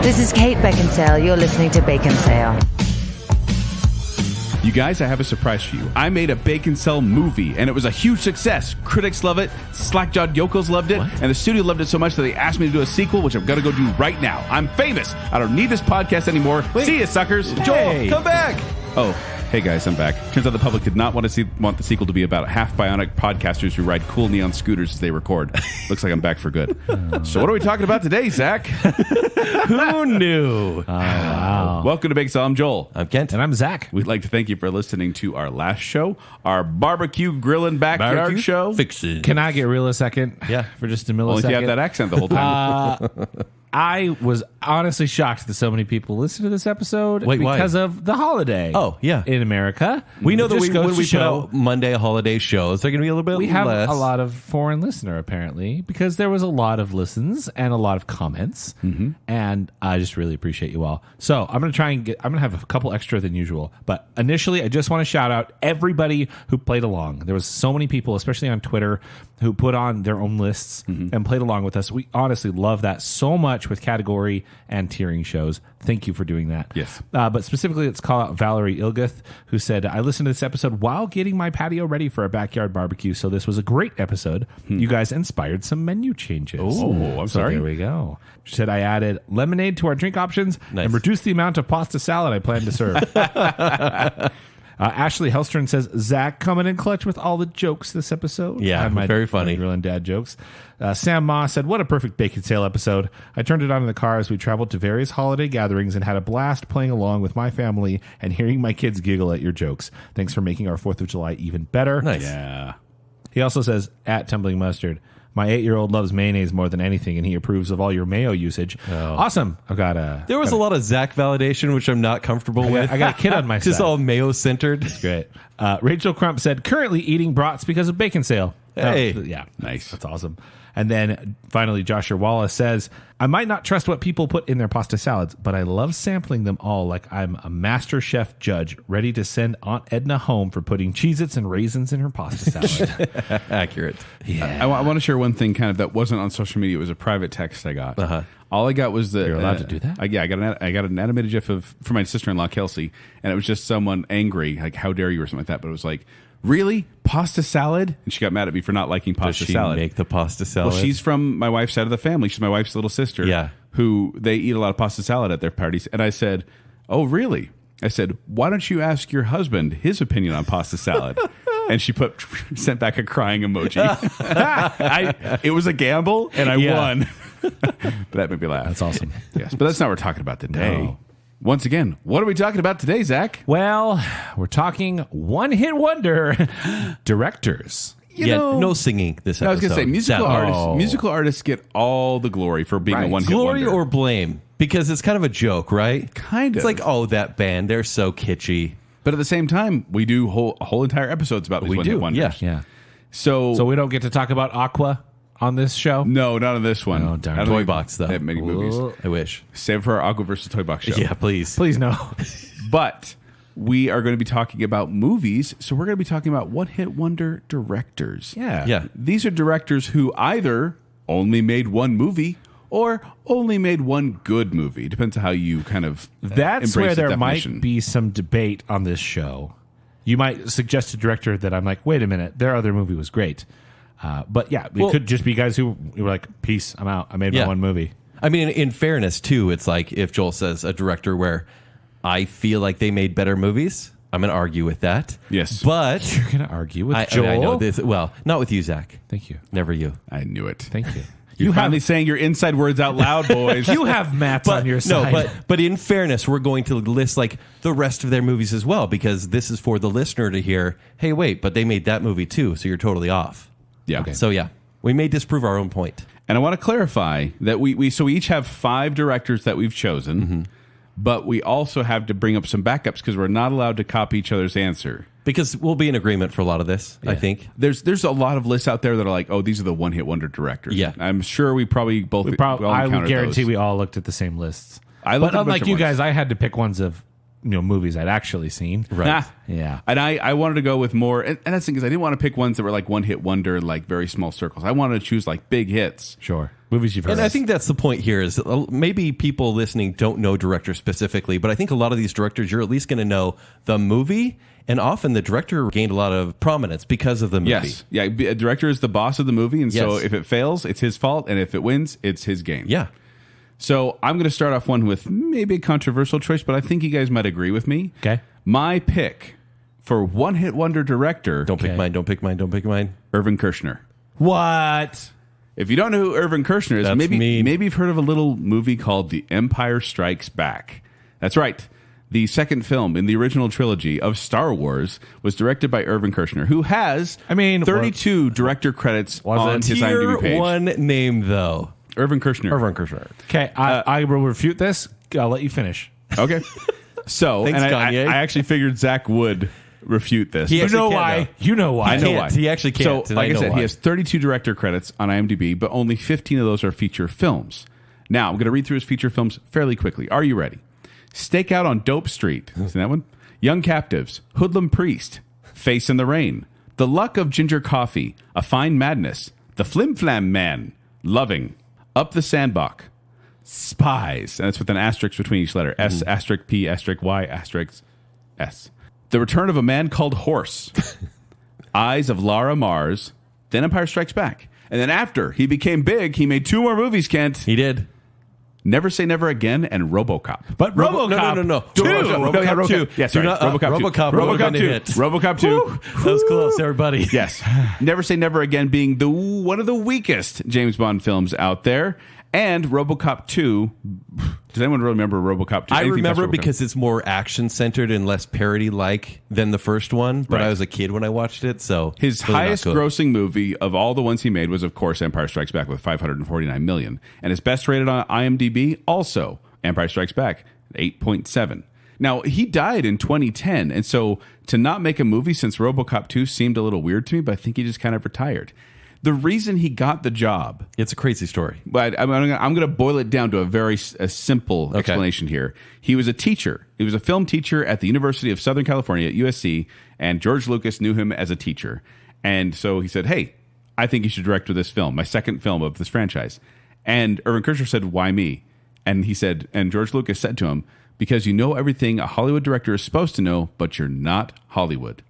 This is Kate Baconsale. You're listening to Baconsale. You guys, I have a surprise for you. I made a Baconsale movie, and it was a huge success. Critics love it, slack-jawed yokels loved it, and the studio loved it so much that they asked me to do a sequel, which I'm going to go do right now. I'm famous. I don't need this podcast anymore. See you, suckers. Hey. Joel, come back. Oh, hey guys, I'm back. Turns out the public did not want the sequel to be about half bionic podcasters who ride cool neon scooters as they record. Looks like I'm back for good. So what are we talking about today, Zach? Who knew? Wow. Welcome to Baconsale. I'm Joel. I'm Kent. And I'm Zack. We'd like to thank you for listening to our last show, our barbecue grilling backyard show. Fix it. Can I get real a second? Yeah. For just a millisecond? Only if you have that accent the whole time. I was honestly shocked that so many people listened to this episode Wait, why? because of the holiday. Oh, yeah. In America. We know that Just when goes we to put show out Monday holiday shows, they're going to be a little bit we have less. a lot of foreign listener, apparently, because there was a lot of listens and a lot of comments. Mm-hmm. And I just really appreciate you all. So I'm going to I'm going to have a couple extra than usual. But initially, I just want to shout out everybody who played along. There was so many people, especially on Twitter, who put on their own lists and played along with us. We honestly love that so much with category and tiering shows. Thank you for doing that. Yes. But specifically, let's call out Valerie Ilguth, who said, I listened to this episode while getting my patio ready for a backyard barbecue, so this was a great episode. You guys inspired some menu changes. Oh, I'm sorry. There we go. She said, I added lemonade to our drink options and reduced the amount of pasta salad I plan to serve. Ashley Hellstrom says, Zach coming in clutch with all the jokes this episode. Yeah, very funny. Real and dad jokes. Sam Ma said, what a perfect Baconsale episode. I turned it on in the car as we traveled to various holiday gatherings and had a blast playing along with my family and hearing my kids giggle at your jokes. Thanks for making our 4th of July even better. Nice. Yeah. He also says, at Tumbling Mustard, my 8-year-old loves mayonnaise more than anything, and he approves of all your mayo usage. Oh. Awesome. I've got There was a lot of Zack validation, which I'm not comfortable with. I got a kid on my side. Just all mayo-centered. That's great. Rachel Crump said, currently eating brats because of Baconsale. Hey. Yeah. Nice. That's awesome. And then finally, Joshua Wallace says, I might not trust what people put in their pasta salads, but I love sampling them all like I'm a master chef judge ready to send Aunt Edna home for putting Cheez-Its and raisins in her pasta salad. Accurate. Yeah. I want to share one thing kind of that wasn't on social media. It was a private text I got. Uh-huh. All I got was the... You're allowed to do that? I got an animated GIF for my sister-in-law, Kelsey, and it was just someone angry, like, how dare you, or something like that. But it was like, really? Pasta salad? And she got mad at me for not liking pasta Does she salad. make the pasta salad? Well, she's from my wife's side of the family. She's my wife's little sister. Yeah. Who they eat a lot of pasta salad at their parties. And I said, oh, really? I said, why don't you ask your husband his opinion on pasta salad? And she sent back a crying emoji. It was a gamble, and I won. But that made me laugh. That's awesome. Yes, but that's not what we're talking about today. No. Once again, what are we talking about today, Zach? Well, we're talking one-hit wonder directors. No singing this episode. I was going to say, musical artists get all the glory for being a one-hit Glory wonder. or blame? Because it's kind of a joke, right? Kind of. It's like, oh, that band, they're so kitschy. But at the same time, we do whole entire episodes about these one-hit wonders. Yeah. So we don't get to talk about Aqua on this show? No, not on this one. Oh, darn. I don't Toy think Box, though. they have many movies. I wish. Save it for our Aqua versus Toy Box show. Yeah, please. Please, no. But we are going to be talking about movies, so we're going to be talking about one-hit wonder directors. Yeah. These are directors who either only made one movie or only made one good movie. Depends on how you kind of That's embrace where the there definition. might be some debate on this show. You might suggest a director that I'm like, wait a minute, their other movie was great. But yeah, it could just be guys who were like, peace, I'm out. I made my one movie. I mean, in fairness, too, it's like if Joel says a director where I feel like they made better movies, I'm going to argue with that. Yes. But You're going to argue with I Joel? know this. Well, not with you, Zach. Thank you. Never you. I knew it. Thank you. You're finally saying your inside words out loud, boys. You have Matt's on your side. No, but in fairness, we're going to list like the rest of their movies as well, because this is for the listener to hear, hey, wait, but they made that movie too, so you're totally off. Yeah. Okay. So yeah, we may disprove our own point. And I want to clarify that we each have 5 directors that we've chosen, but we also have to bring up some backups because we're not allowed to copy each other's answer. Because we'll be in agreement for a lot of this, I think. There's a lot of lists out there that are like, oh, these are the one-hit wonder directors. Yeah. I'm sure we probably both. I would encountered guarantee those. we all looked at the same lists. I looked But at a bunch unlike of you ones. guys, I had to pick ones of movies I'd actually seen. Right. Ah. Yeah. And I wanted to go with more, and that's the thing, because I didn't want to pick ones that were like one hit wonder, like very small circles. I wanted to choose like big hits. Sure. Movies you've heard And of. I think that's the point here is maybe people listening don't know directors specifically, but I think a lot of these directors, you're at least going to know the movie, and often the director gained a lot of prominence because of the movie. Yes. Yeah. A director is the boss of the movie, and so Yes. if it fails, it's his fault, and if it wins, it's his game. Yeah. So I'm going to start off one with maybe a controversial choice, but I think you guys might agree with me. Okay. My pick for one hit wonder director, Don't pick Okay. mine. Don't pick mine. Don't pick mine. Irvin Kershner. What? If you don't know who Irvin Kershner is, That's maybe mean. you've heard of a little movie called The Empire Strikes Back. That's right. The second film in the original trilogy of Star Wars was directed by Irvin Kershner, who has 32 director credits on his Tier IMDb page. 1 name, though. Irvin Kershner. Irvin Kershner. Okay, I will refute this. I'll let you finish. Okay. So, Thanks, and Kanye. I actually figured Zach would refute this. He You actually know can't, why? though. You know why? I know can't. why. He actually can't, So, and like I I know said, why. he has 32 director credits on IMDb, but only 15 of those are feature films. Now, I'm going to read through his feature films fairly quickly. Are you ready? Stakeout on Dope Street. Seen that one? Young Captives. Hoodlum Priest. Face in the Rain. The Luck of Ginger Coffee. A Fine Madness. The Flim Flam Man. Loving. Up the Sandbach. Spies. And that's with an asterisk between each letter. S asterisk P asterisk Y asterisk S. The Return of a Man Called Horse. Eyes of Lara Mars. Then Empire Strikes Back. And then after he became big, he made 2 more movies, Kent. He did. Never Say Never Again and RoboCop. But RoboCop. No. Two. RoboCop 2. Yeah, sorry. RoboCop 2. RoboCop would have been a hit. RoboCop 2. That was close, everybody. Yes. Never Say Never Again being one of the weakest James Bond films out there. And RoboCop 2. Does anyone really remember RoboCop 2? I Anything remember past it RoboCop? because it's more action-centered and less parody-like than the first one, but Right. I was a kid when I watched it, so... His really not highest good. grossing movie of all the ones he made was, of course, Empire Strikes Back with $549 million. And his best rated on IMDb, also Empire Strikes Back, 8.7. Now, he died in 2010, and so to not make a movie since RoboCop 2 seemed a little weird to me, but I think he just kind of retired. The reason he got the job, It's a crazy story. but I'm going to boil it down to a simple explanation here. He was a teacher. He was a film teacher at the University of Southern California at USC, and George Lucas knew him as a teacher. And so he said, hey, I think you should direct this film, my second film of this franchise. And Irvin Kershner said, why me? And he said, and George Lucas said to him, because you know everything a Hollywood director is supposed to know, but you're not Hollywood.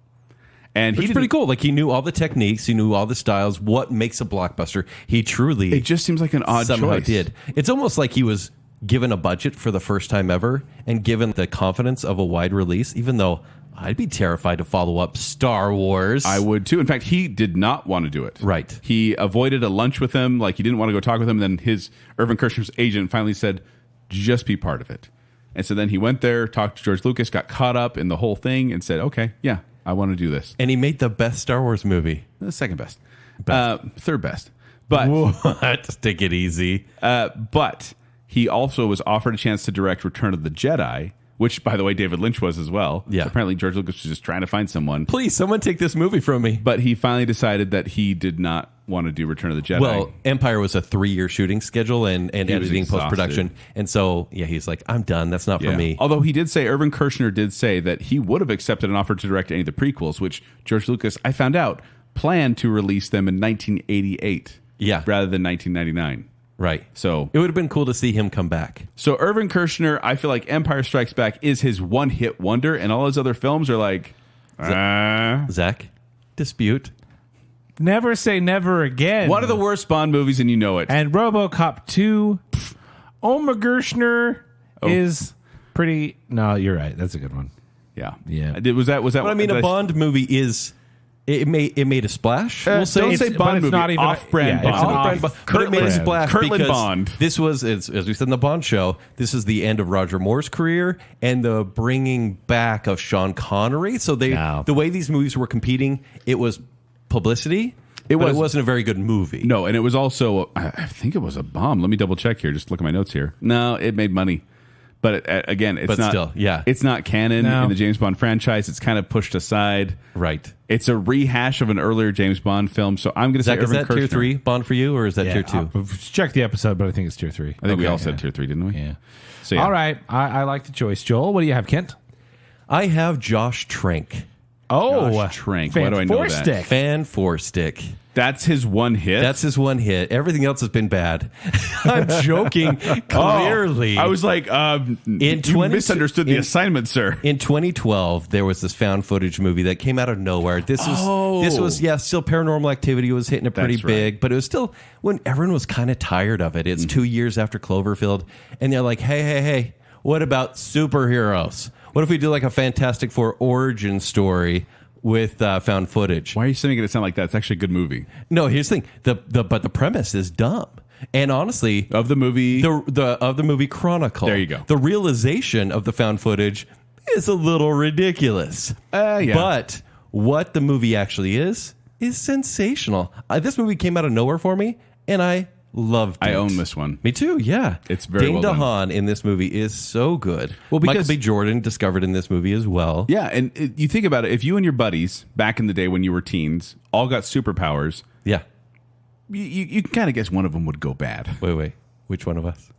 And It's pretty cool. Like, he knew all the techniques, he knew all the styles, what makes a blockbuster. He truly... It just seems like an odd somehow choice. did. It's almost like he was given a budget for the first time ever and given the confidence of a wide release, even though I'd be terrified to follow up Star Wars. I would too. In fact, he did not want to do it. Right. He avoided a lunch with him. Like, he didn't want to go talk with him. Then his Irvin Kershner's agent finally said, just be part of it. And so then he went there, talked to George Lucas, got caught up in the whole thing and said, okay, yeah, I want to do this. And he made the best Star Wars movie. The second best. Third best. But What? Take it easy. but he also was offered a chance to direct Return of the Jedi, which, by the way, David Lynch was as well. Yeah. So apparently George Lucas was just trying to find someone. Please, someone take this movie from me. But he finally decided that he did not want to do Return of the Jedi. Well, Empire was a 3-year shooting schedule and was editing, exhausted. post-production. And so, yeah, he's like, I'm done. That's not for me. Although he did say, Irvin Kershner did say that he would have accepted an offer to direct any of the prequels, which George Lucas, I found out, planned to release them in 1988. Yeah. Rather than 1999. Right. So It would have been cool to see him come back. So Irvin Kershner, I feel like Empire Strikes Back is his one-hit wonder, and all his other films are like, Zach, dispute. Never Say Never Again. one of the worst Bond movies, and you know it. And RoboCop 2. Oma Gershner is pretty... No, you're right. That's a good one. Yeah. Yeah. Was that? But I mean, did a Bond movie is... It made a splash. We'll say. don't say It's- Bond but it's movie. not even a- Off-brand yeah, it's Bond. an Off-brand off- Bond, but it made a Kirtland. splash Kirtland because Bond. this was, as we said in the Bond show, this is the end of Roger Moore's career and the bringing back of Sean Connery. So Wow. the way these movies were competing, it was publicity. But it wasn't a very good movie. No, and it was also, I think it was a bomb. Let me double check here. Just look at my notes here. No, it made money. But again, it's But not. still, yeah. It's not canon No. in the James Bond franchise. It's kind of pushed aside. Right. It's a rehash of an earlier James Bond film. So I'm going to say Zach, is Irvin that tier Kershner. 3 Bond for you, or is that tier 2? Check the episode, but I think it's tier 3. I think we all said tier 3, didn't we? Yeah. So yeah. All right. I like the choice. Joel, what do you have, Kent? I have Josh Trank. Oh, Josh Trank. Why do I know that? Stick. Fan four stick. That's his one hit? That's his one hit. Everything else has been bad. I'm joking. Clearly. I was like, you misunderstood the assignment, sir. In 2012, there was this found footage movie that came out of nowhere. This was still Paranormal Activity was hitting it pretty That's right. big, but it was still when everyone was kind of tired of it. It's 2 years after Cloverfield, and they're like, hey, what about superheroes? What if we do like a Fantastic Four origin story with found footage? Why are you saying it sound like that? It's actually a good movie. No, here's the thing. But the premise is dumb. And honestly, Of the movie, of the movie Chronicle. There you go. The realization of the found footage is a little ridiculous. yeah. But what the movie actually is sensational. This movie came out of nowhere for me, and I loved it. I own this one. Me too, yeah. It's very well done. DeHaan in this movie is so good. Well, because- Michael B. Jordan discovered in this movie as well. Yeah, and you think about it. If you and your buddies, back in the day when you were teens, all got superpowers, Yeah. you can kind of guess one of them would go bad. Wait. Which one of us?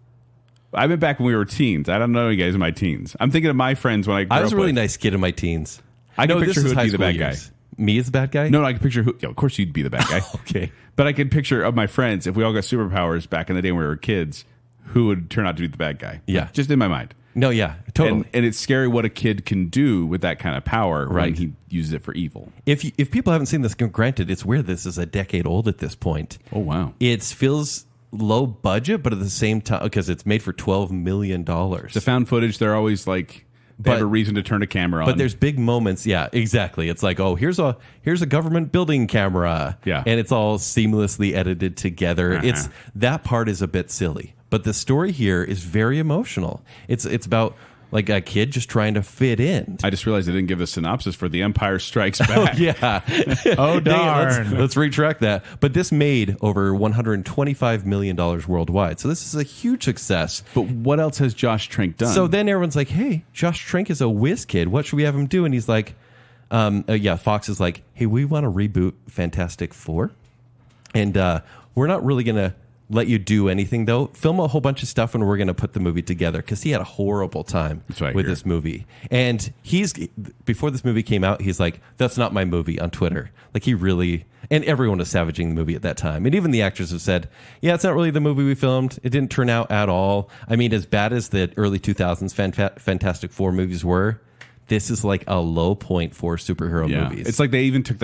I meant back when we were teens. I don't know you guys in my teens. I'm thinking of my friends when I grew I was up a really with. nice kid in my teens. I can No, picture this who is would high be the school bad years. guy. Me as the bad guy? No, I can picture who. Yeah, of course, you'd be the bad guy. Okay. But I can picture of my friends, if we all got superpowers back in the day when we were kids, who would turn out to be the bad guy. Yeah. Just in my mind. No, yeah, totally. And it's scary what a kid can do with that kind of power when Right. he uses it for evil. If people haven't seen this, granted, it's weird. This is a decade old at this point. Oh, wow. It feels low budget, but at the same time, because it's made for $12 million. The found footage, they're always like, they have a reason to turn a camera on. But there's big moments. Yeah, exactly. It's like, oh, here's a government building camera. Yeah. And it's all seamlessly edited together. It's that part is a bit silly. But the story here is very emotional. It's about like a kid just trying to fit in. I just realized I didn't give a synopsis for The Empire Strikes Back. Yeah. Oh, Dang it, darn. let's retract that. But this made over $125 million worldwide. So this is a huge success. But what else has Josh Trank done? So then everyone's like, hey, Josh Trank is a whiz kid. What should we have him do? And he's like, Fox is like, hey, we want to reboot Fantastic Four. And we're not really going to let you do anything, though. Film a whole bunch of stuff and we're going to put the movie together, because he had a horrible time with this movie. And before this movie came out, he's like, that's not my movie on Twitter. Like, he really, and everyone was savaging the movie at that time. And even the actors have said, yeah, it's not really the movie we filmed. It didn't turn out at all. I mean, as bad as the early 2000s Fantastic Four movies were, this is like a low point for superhero movies. It's like they even took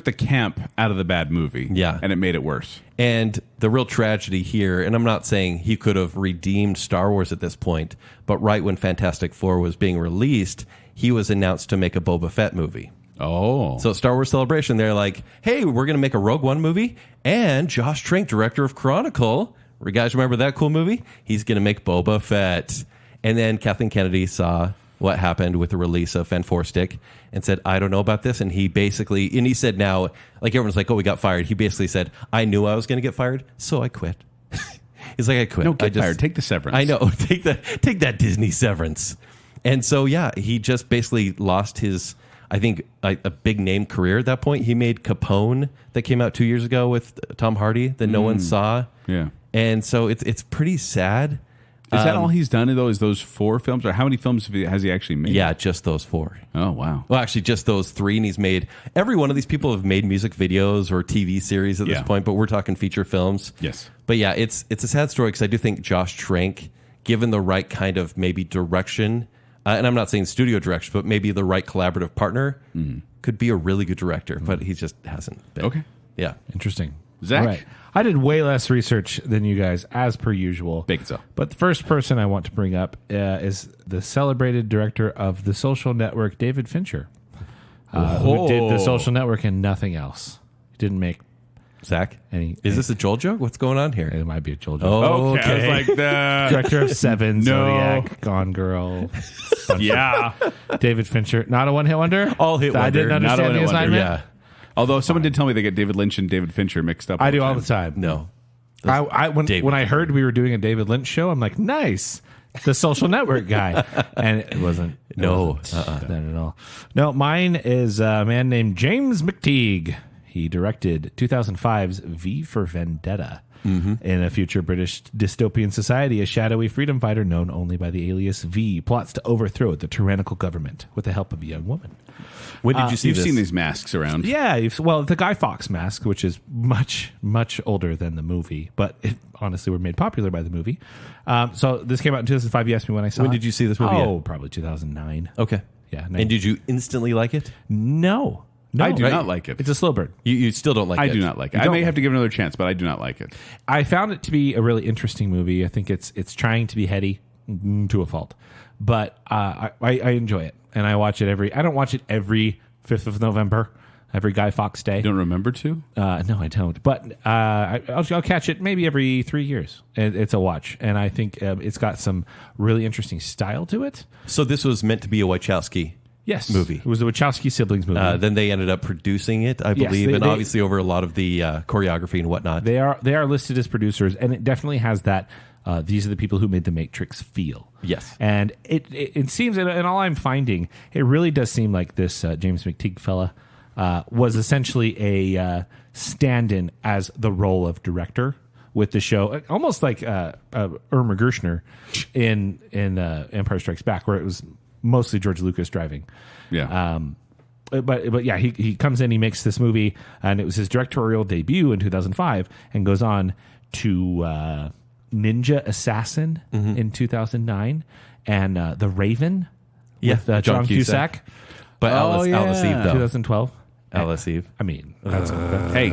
the camp out of the bad movie. Yeah. And it made it worse. And the real tragedy here, and I'm not saying he could have redeemed Star Wars at this point, but right when Fantastic Four was being released, he was announced to make a Boba Fett movie. Oh. So Star Wars Celebration, they're like, hey, we're going to make a Rogue One movie, and Josh Trank, director of Chronicle, you guys remember that cool movie? He's going to make Boba Fett. And then Kathleen Kennedy saw what happened with the release of Fan Four Stick and said, I don't know about this. And he said now, like everyone's like, oh, we got fired. He basically said, I knew I was going to get fired, so I quit. He's like, I quit. No, get fired. Take the severance. I know. Take that Disney severance. And so, yeah, he just basically lost his, I think, a big name career at that point. He made Capone that came out 2 years ago with Tom Hardy that no one saw. Yeah. And so it's pretty sad. Is that all he's done? Is those 4 films? Or how many films has he actually made? Yeah, just those 4. Oh, wow. Well, actually, just those 3. And he's made, every one of these people have made music videos or TV series at this point, but we're talking feature films. Yes. But yeah, it's a sad story, because I do think Josh Trank, given the right kind of maybe direction, and I'm not saying studio direction, but maybe the right collaborative partner, could be a really good director, but he just hasn't been. Okay. Yeah. Interesting. Zach? All right. I did way less research than you guys, as per usual. Baconsale. But the first person I want to bring up is the celebrated director of The Social Network, David Fincher, who did The Social Network and nothing else. He didn't make Zach, any. is this a Joel joke? What's going on here? It might be a Joel joke. Oh, Okay. I was like, Director of Seven, No. Zodiac, Gone Girl. yeah. David Fincher, not a one-hit wonder. All hit I wonder. didn't Not a understand the one-hit wonder. assignment. Yeah. Although someone did tell me they get David Lynch and David Fincher mixed up. I do all the time. No. When I heard we were doing a David Lynch show, I'm like, nice, the Social Network guy, and it wasn't. No. Not at all. No, mine is a man named James McTeague. He directed 2005's V for Vendetta. In a future British dystopian society, a shadowy freedom fighter known only by the alias V plots to overthrow the tyrannical government with the help of a young woman. When did you see You've this? seen these masks around. Yeah, the Guy Fawkes mask, which is much, much older than the movie, but it honestly were made popular by the movie. So this came out in 2005. You asked me when I saw it. When did you see this movie? Oh, probably 2009. Okay. Yeah. And did you instantly like it? No. I do not like it. It's a slow burn. You still don't like it? I do not like it. I may have to give it another chance, but I do not like it. I found it to be a really interesting movie. I think it's trying to be heady to a fault, but I enjoy it, and I watch it I don't watch it every 5th of November, every Guy Fawkes Day. You don't remember to? No, I don't. But I'll catch it maybe every 3 years. It's a watch, and I think it's got some really interesting style to it. So this was meant to be a Wachowski movie. It was a Wachowski siblings movie. Then they ended up producing it, I Yes, believe, and they- obviously over a lot of the choreography and whatnot. They are listed as producers, and it definitely has that. These are the people who made The Matrix feel. Yes. And it seems, and all I'm finding, it really does seem like this James McTeague fella was essentially a stand-in as the role of director with the show, almost like Irma Gershner in Empire Strikes Back, where it was mostly George Lucas driving. Yeah. But yeah, he comes in, he makes this movie, and it was his directorial debut in 2005, and goes on to Ninja Assassin in 2009, and The Raven with John Cusack. But Alice Eve, though. 2012. Alice Eve. I mean, that's Hey,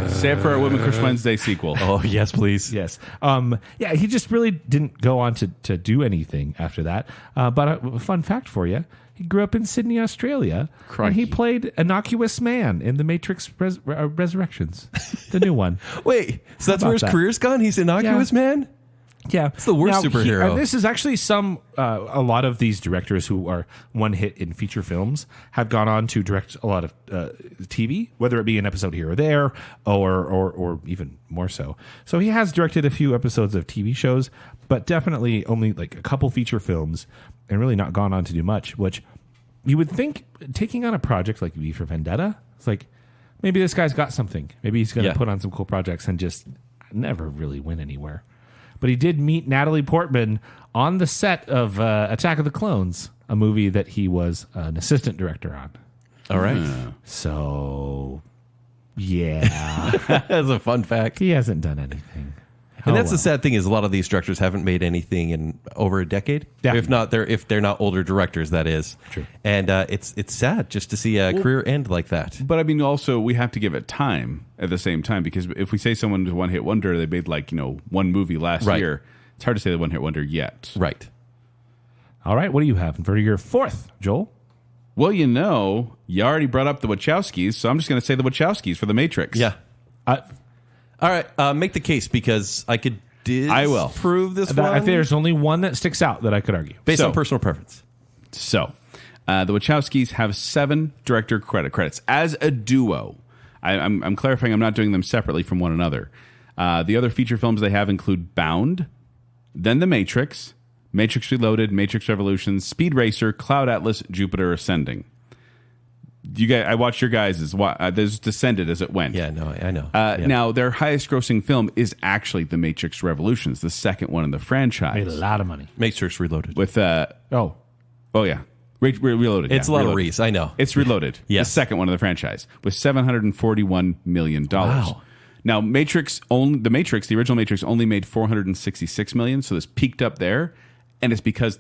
save for our Women Crush Wednesday sequel. Oh, yes, please. yes. Yeah, he just really didn't go on to do anything after that. But a fun fact for you. He grew up in Sydney, Australia, and he Crikey. played Innocuous Man in The Matrix Resurrections, the new one. Wait, so that's How where about his that? career's gone? He's innocuous, man? Yeah, it's the worst superhero. And this is actually a lot of these directors who are one hit in feature films have gone on to direct a lot of TV, whether it be an episode here or there, or even more so. So he has directed a few episodes of TV shows, but definitely only like a couple feature films, and really not gone on to do much. Which you would think, taking on a project like V for Vendetta, it's like maybe this guy's got something. Maybe he's going to put on some cool projects and just never really went anywhere. But he did meet Natalie Portman on the set of Attack of the Clones, a movie that he was an assistant director on. All right. So, yeah, That's a fun fact. he hasn't done anything. And that's the sad thing is a lot of these directors haven't made anything in over a decade. Yeah. If they're not older directors, that is. True. And it's sad just to see a career end like that. But I mean, also, we have to give it time at the same time, because if we say someone's one hit wonder, they made one movie last Right. year, it's hard to say the one hit wonder yet. Right. All right, what do you have for your fourth, Joel? Well, you already brought up the Wachowskis, so I'm just going to say the Wachowskis for The Matrix. Yeah. All right. Make the case, because I could I will. prove this I one think there's only one that sticks out that I could argue. based So- on personal preference. So, the Wachowskis have 7 director credits as a duo. I'm clarifying, I'm not doing them separately from one another. The other feature films they have include Bound, then The Matrix, Matrix Reloaded, Matrix Revolutions, Speed Racer, Cloud Atlas, Jupiter Ascending. You guys, I watched your guys'. There's Descended as it went. Yeah, no, I know. Yeah. Now, their highest grossing film is actually The Matrix Revolutions, the second one in the Made a franchise. lot of money. Matrix Reloaded. With, Oh, yeah. Reloaded. It's yeah, a lot of Reloaded. Reese, I know. It's Reloaded. Yes. The second one of the franchise with $741 million. Wow. Now, the original Matrix only made $466 million, so this peaked up there. And it's because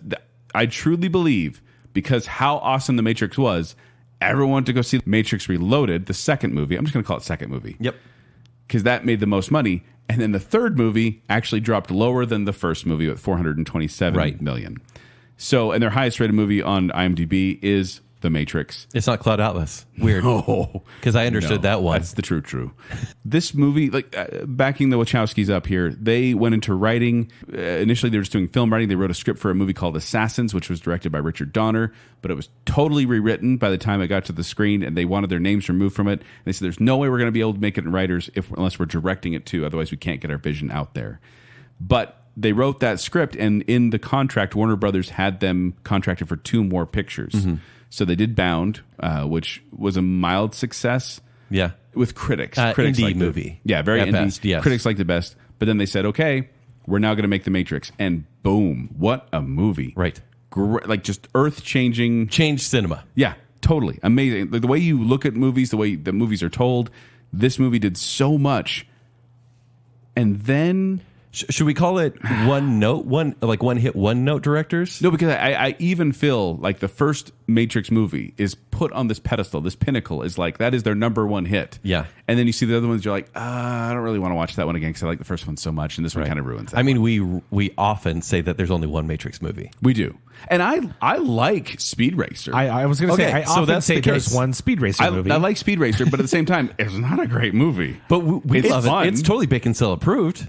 I truly believe, because how awesome The Matrix was, everyone wanted to go see Matrix Reloaded, the second movie. I'm just going to call it second movie. Yep. Because that made the most money. And then the third movie actually dropped lower than the first movie at $427 million. So, and their highest rated movie on IMDb is The Matrix. It's not Cloud Atlas. Weird. Oh, Because I understood that one. That's the true. This movie, backing the Wachowskis up here, they went into writing. Initially, they were just doing film writing. They wrote a script for a movie called Assassins, which was directed by Richard Donner, but it was totally rewritten by the time it got to the screen, and they wanted their names removed from it. And they said, there's no way we're going to be able to make it in writers unless we're directing it too. Otherwise, we can't get our vision out there. But they wrote that script, and in the contract, Warner Brothers had them contracted for 2 more pictures. Mm-hmm. So they did Bound, which was a mild success Yeah. with critics. Indie liked it. movie. Yeah, very At indie. best, yes. Critics liked it best. But then they said, okay, we're now going to make The Matrix. And boom, what a movie. Right. Like just earth-changing. Change cinema. Yeah, totally. Amazing. The way you look at movies, the way the movies are told, this movie did so much. And then... Should we call it one hit, one note directors? No, because I even feel like the first Matrix movie is put on this pedestal, this pinnacle is like, that is their number one hit. Yeah. And then you see the other ones, you're like, I don't really want to watch that one again because I like the first one so much, and this one kind of ruins that. I mean, we often say that there's only one Matrix movie. We do. And I like Speed Racer. I was going to say, I so often that's say the there's case. one Speed Racer movie. I like Speed Racer, but at the same time, it's not a great movie. But we It's love fun. it. It's totally Baconsale approved.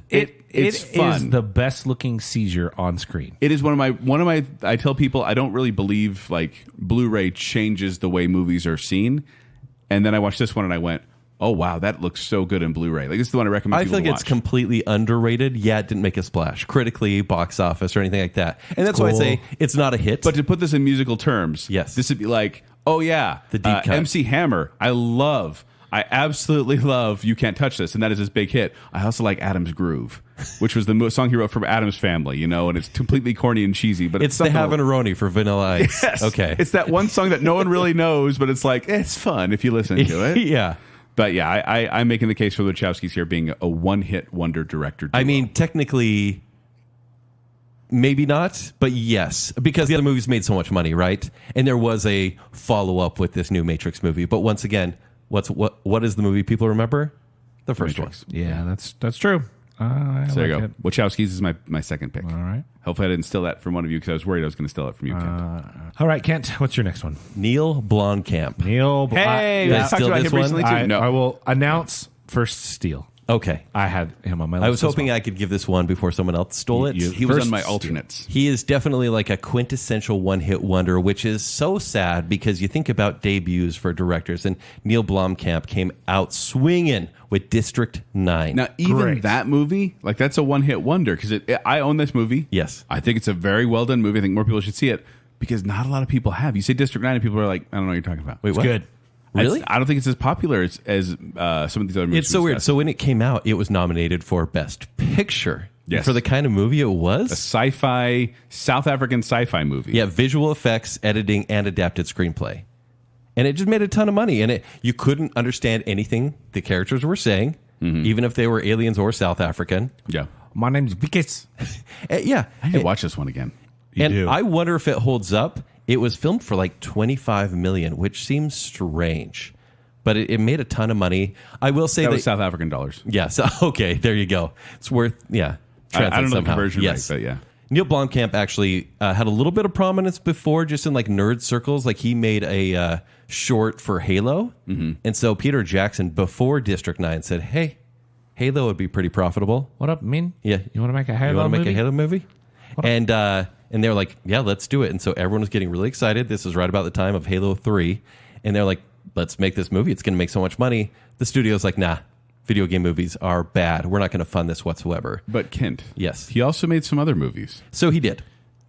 It's fun. is the best looking seizure on screen. It is one of my. I tell people I don't really believe like Blu-ray changes the way movies are seen, and then I watched this one and I went, oh wow, that looks so good in Blu-ray. Like this is the one I recommend. I people feel like to it's watch. completely underrated. Yeah, it didn't make a splash critically, box office, or anything like that. And that's why I cool. say it's not a hit. But to put this in musical terms, Yes. this would be like, oh yeah, The deep cut. MC Hammer. I absolutely love You Can't Touch This, and that is his big hit. I also like Adam's Groove, which was the song he wrote for Adam's Family, you know, and it's completely corny and cheesy, but it's the something- Havanaroni for Vanilla Ice. Yes. Okay. It's that one song that no one really knows, but it's like, it's fun if you listen to it. Yeah. But yeah, I'm making the case for the Wachowskis here being a one-hit wonder director duo. I mean, technically, maybe not, but yes, because the other movies made so much money, right? And there was a follow-up with this new Matrix movie. But once again, what is the movie people remember? The first Matrix. one. Yeah, that's true. I So there you like go. it. Wachowskis is my second pick. All right. Hopefully I didn't steal that from one of you because I was worried I was going to steal it from you, Kent. All right, Kent, what's your next one? Neil Blomkamp. Neil. Hey, we we talked talked steal about this him one? recently too. No. I will announce First Steal. Okay. I had him on my list. I was as hoping well. I could give this one before someone else stole it. He was First on my Steal. alternates. He is definitely like a quintessential one-hit wonder, which is so sad because you think about debuts for directors, and Neil Blomkamp came out swinging with District 9. Now, even Great. that movie, like that's a one-hit wonder because I own this movie. Yes. I think it's a very well-done movie. I think more people should see it because not a lot of people have. You say District 9 and people are like, I don't know what you're talking about. Wait, It's what? good. Really? I don't think it's as popular as some of these other movies. It's so we weird. discussed. So when it came out, it was nominated for Best Picture. Yes. For the kind of movie it was. sci-fi, South African sci-fi movie. Yeah, visual effects, editing, and adapted screenplay. And it just made a ton of money. And you couldn't understand anything the characters were saying, even if they were aliens or South African. Yeah. My name's Vickers. Yeah. I need to watch this one again. And do. I wonder if it holds up. It was filmed for like $25 million, which seems strange. But it made a ton of money. I will say That that... was South African dollars. Yeah, so, okay, there you go. It's worth, yeah. I don't know the somehow. conversion Yes. rate, but yeah. Neil Blomkamp actually had a little bit of prominence before, just in like nerd circles. Like he made a short for Halo, and so Peter Jackson before District 9 said, "Hey, Halo would be pretty profitable. What up, Min? Yeah, You want to make a Halo you want to make movie? a Halo movie?" And they were like, "Yeah, let's do it." And so everyone was getting really excited. This was right about the time of Halo 3, and they're like, "Let's make this movie. It's going to make so much money." The studio's like, "Nah, video game movies are bad. We're not going to fund this whatsoever." But Kent. Yes. He also made some other movies. So he did.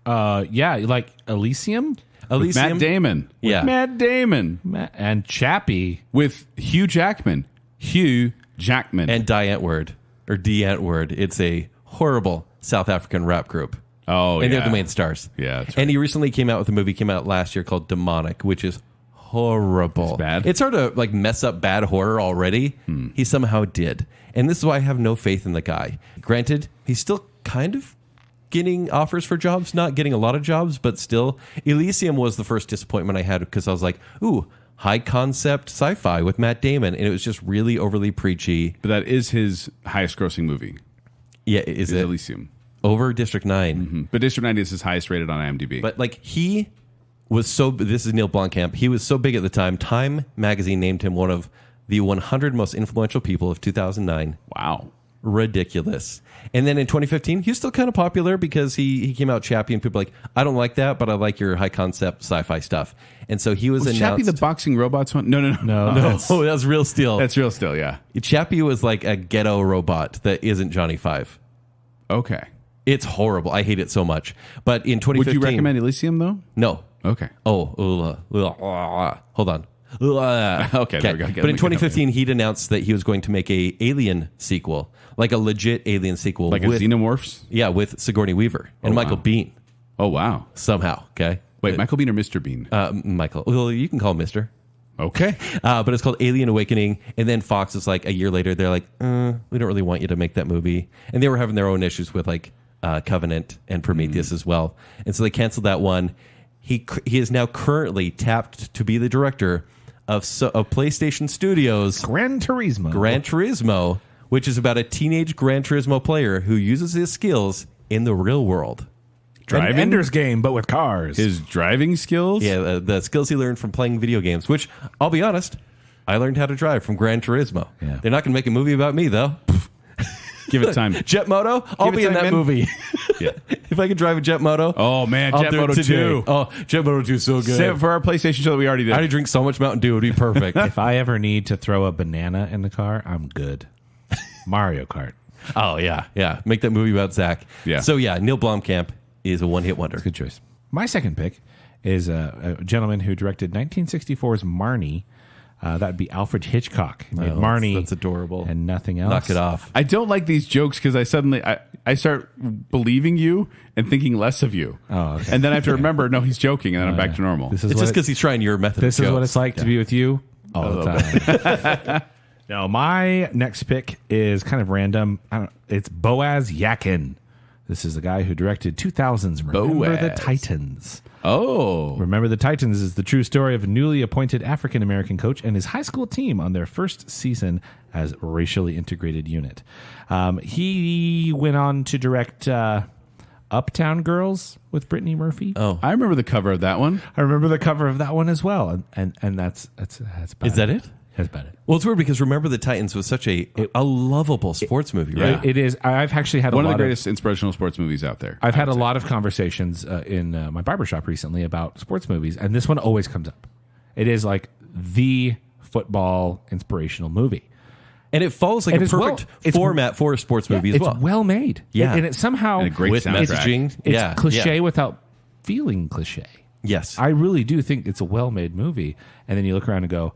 Yeah, like Elysium With Matt Damon. Yeah. With Matt Damon. and Chappie. With Hugh Jackman. Hugh Jackman. And Die Antwoord, or Die Antwoord. It's a horrible South African rap group. Oh, And yeah. they're the main stars. Yeah, that's And he recently came out with a movie, came out last year called Demonic, which is horrible. It's bad? It's hard to like mess up bad horror already. He somehow did. And this is why I have no faith in the guy. Granted, he's still kind of getting offers for jobs, not getting a lot of jobs, but still. Elysium was the first disappointment I had because I was like, ooh, high concept sci-fi with Matt Damon. And it was just really overly preachy. But that is his highest grossing movie. Yeah, is it Elysium. over District 9? But District 9 is his highest rated on IMDb. But like he was so, this is Neil Blomkamp. He was so big at the time. Time magazine named him one of the 100 most influential people of 2009. wow. Ridiculous. And then in 2015, he was still kind of popular because he came out Chappie and people were like, I don't like that, but I like your high concept sci-fi stuff. And so he was Was announced. Chappie the boxing robots one? No. No, that's- Oh, that's Real Steel. That's real still, yeah. Chappie was like a ghetto robot that isn't Johnny Five. Okay. It's horrible. I hate it so much. But in 2015, Would you recommend Elysium, though? No. Okay. Oh, hold on. Okay, there we go. But in 2015, he'd announced that he was going to make a Alien sequel, like a legit Alien sequel. Like a Xenomorphs? Yeah, with Sigourney Weaver and Michael wow. Biehn Oh, wow. somehow, okay? Wait, Michael Biehn or Mr. Bean? Michael. Well, you can call him Mr. Okay. But it's called Alien Awakening. And then Fox is like, a year later, they're like, we don't really want you to make that movie. And they were having their own issues with like Covenant and Prometheus as well. And so they canceled that one. He is now currently tapped to be the director of PlayStation Studios' Gran Turismo. Gran Turismo, which is about a teenage Gran Turismo player who uses his skills in the real world. An Ender's Game, but with cars. His driving skills? Yeah, the skills he learned from playing video games, which, I'll be honest, I learned how to drive from Gran Turismo. Yeah. They're not going to make a movie about me, though. Give it time. Jet Moto, I'll be in that movie. Yeah. If I could drive a Jet Moto. Oh, man, I'll Jet do it Moto today. 2. Oh, Jet Moto 2 is so good. Save it for our PlayStation show that we already did. I already drink so much Mountain Dew, it would be perfect. If I ever need to throw a banana in the car, I'm good. Mario Kart. Oh, yeah. Make that movie about Zack. Yeah. So, yeah, Neil Blomkamp is a one-hit wonder. Good choice. My second pick is a gentleman who directed 1964's Marnie. That'd be Alfred Hitchcock. He made Marnie. That's adorable. And nothing else. Knock it off. I don't like these jokes because I start believing you and thinking less of you. Oh, okay. And then I have to remember, no, he's joking, and then I'm back to normal. This is It's what just because he's trying your method. This of is what jokes. it's like to be with you all the time. No, my next pick is kind of random. It's Boaz Yakin. This is the guy who directed 2000's Remember the Boaz. Titans. Oh. Remember the Titans is the true story of a newly appointed African-American coach and his high school team on their first season as a racially integrated unit. He went on to direct Uptown Girls with Brittany Murphy. Oh. I remember the cover of that one. I remember the cover of that one as well. And that's about Is that it? That's about it. Well, it's weird because Remember the Titans was such a lovable sports movie, right? It is. I've actually had One a of lot the greatest inspirational sports movies out there. I've had a lot of conversations in my barbershop recently about sports movies, and this one always comes up. It is like the football inspirational movie. And it follows like And a it's well- perfect it's- format for a sports movie as It's well. well made. Yeah. And it's somehow And a great With soundtrack. messaging. it's cliche without feeling cliche. Yes. I really do think it's a well-made movie. And then you look around and go,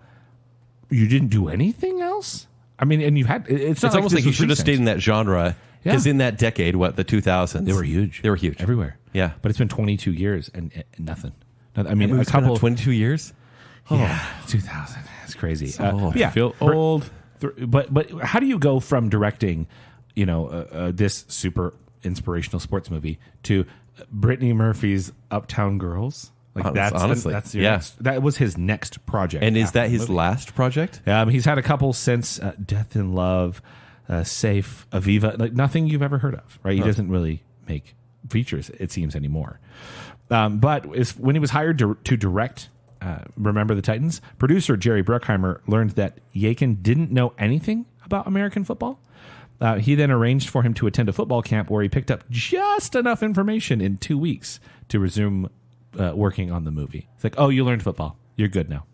you didn't do anything else? I mean, and you had, it's not It's almost this like you was should have recent. stayed in that genre because in that decade, the 2000s, They were huge. They were huge. Everywhere. Yeah. But it's been 22 years and nothing. I mean, a It's been couple. 22 years. Yeah, 2000. It's crazy. old. Yeah, I feel old. But how do you go from directing, this super inspirational sports movie to Brittany Murphy's Uptown Girls? Like Honestly, that's your yeah. that was his next project. And is after that the his movie. last project? He's had a couple since Death in Love, Safe, Aviva, like nothing you've ever heard of, right? He doesn't really make features, it seems, anymore. But when he was hired to direct Remember the Titans, producer Jerry Bruckheimer learned that Yakin didn't know anything about American football. He then arranged for him to attend a football camp where he picked up just enough information in 2 weeks to resume working on the movie. It's like, oh, you learned football. You're good now.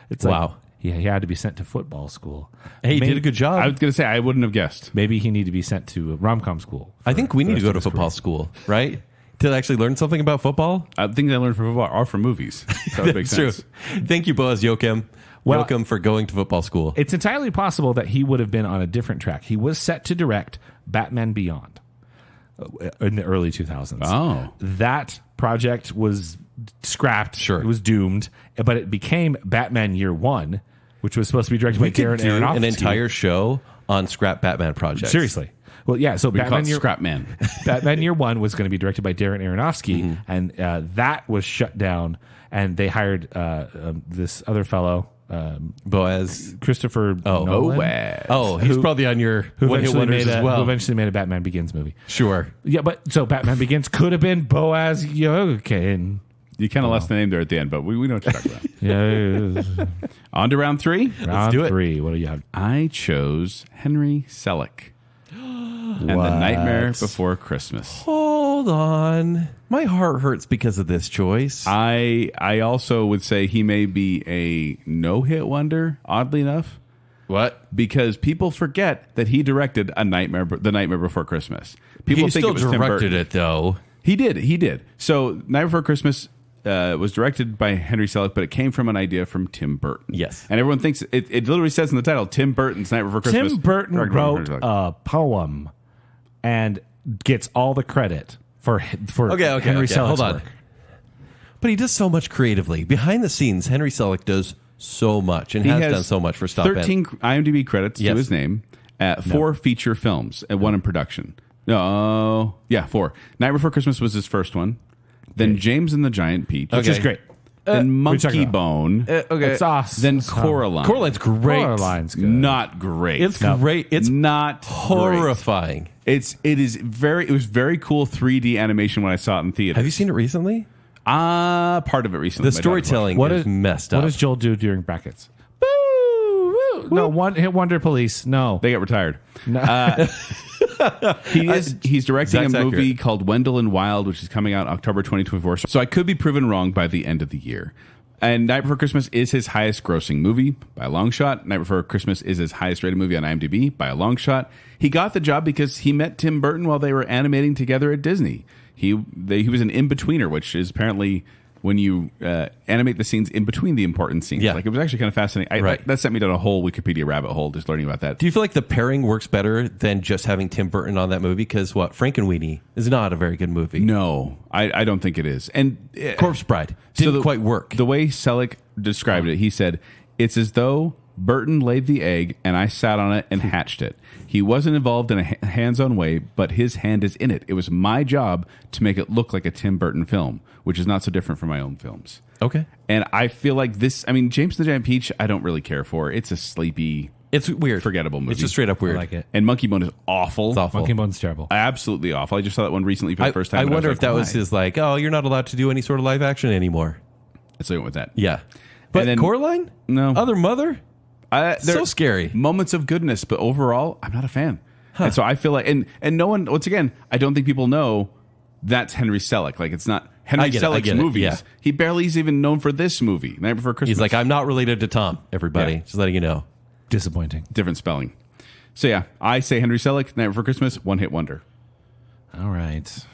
It's Wow. like, he had to be sent to football school. Hey, he did a good job. I was going to say, I wouldn't have guessed. Maybe he needed to be sent to rom-com school. I think we need to go to rest of his football school, right? To actually learn something about football. Things I learned from football are from movies. So that makes True. sense. Thank you, Boaz Joachim. Well- Joachim for going to football school. It's entirely possible that he would have been on a different track. He was set to direct Batman Beyond in the early 2000s. Oh. That project was scrapped. Sure. It was doomed, but it became Batman Year One, which was supposed to be directed by we could Darren do Aronofsky. an entire show on scrap Batman projects. Seriously. Well, yeah. So We call Batman it Year, Scrap Man. Batman Year One was going to be directed by Darren Aronofsky, Mm-hmm. and that was shut down. And they hired this other fellow, Boaz. Christopher Nolan, Boaz. Oh, he's probably on your who one-hit eventually wonders made as who well. eventually made a Batman Begins movie. Sure. Yeah, but so Batman Begins could have been Boaz Yokin. You kind of lost the name there at the end, but we know what you're talking about. Yeah, On to round three. round do it. 3. What do you have? I chose Henry Selick and The Nightmare Before Christmas. Hold on. My heart hurts because of this choice. I also would say he may be a no-hit wonder, oddly enough, What? because people forget that he directed The Nightmare Before Christmas. People He think still it was Tim directed Burton. it, though. He did. So Night Before Christmas, was directed by Henry Selick, but it came from an idea from Tim Burton. Yes. And everyone thinks it literally says in the title, Tim Burton's Night Before Christmas. Tim Burton directed by wrote Henry Selick. a poem and gets all the credit for Henry Selick's hold on. work. But he does so much creatively. Behind the scenes, Henry Selick does so much and He has has done so much for Stop 13 IMDb credits Yes. to his name, 4 feature films, and 1 in production. No, yeah, 4. Night Before Christmas was his first one. Then James and the Giant Peach. Which is great. Then what are you talking Monkey about? Bone. It's awesome. Then Coraline. Coraline's great. Coraline's good. Not great. It's great. It's not horrifying. Great. It was very cool 3D animation when I saw it in theater. Have you seen it recently? Part of it recently. The My dog storytelling is messed up. What does Joel do during brackets? Boo! Woo. No, one hit wonder police. No. watched. They got retired. He's directing Zack's a movie accurate. called Wendell and Wild, which is coming out October 2024. So I could be proven wrong by the end of the year. And Night Before Christmas is his highest grossing movie by a long shot. Night Before Christmas is his highest rated movie on IMDb by a long shot. He got the job because he met Tim Burton while they were animating together at Disney. He was an in-betweener, which is apparently when you animate the scenes in between the important scenes. Yeah. Like, it was actually kind of fascinating. Right. That sent me down a whole Wikipedia rabbit hole just learning about that. Do you feel like the pairing works better than just having Tim Burton on that movie? Because Frankenweenie is not a very good movie. No, I don't think it is. And Corpse Bride didn't quite work. The way Selick described it, he said, it's as though Burton laid the egg and I sat on it and hatched it. He wasn't involved in a hands-on way, but his hand is in it. It was my job to make it look like a Tim Burton film, which is not so different from my own films. Okay. And I feel like this, I mean, James and the Giant Peach, I don't really care for. It's a sleepy, It's weird. forgettable movie. It's just straight up weird. I like it. And Monkey Bone is awful. It's awful. Monkey Bone's terrible. Absolutely awful. I just saw that one recently for the first time. I and wonder was if that like, was why? his like, oh, you're not allowed to do any sort of live action anymore. Let's go with that. Yeah. But then- Coraline? No. Other Mother? There So are scary. moments of goodness, but overall, I'm not a fan. And so I feel like, and no one, once again, I don't think people know that's Henry Selick. Like, it's not Henry I get it, I Selick's get it, movies. yeah. He barely is even known for this movie, Night Before Christmas. He's like, I'm not related to Tom, everybody. Yeah. Just letting you know. Disappointing. different spelling. So yeah, I say Henry Selick, Night Before Christmas, one hit wonder. All right.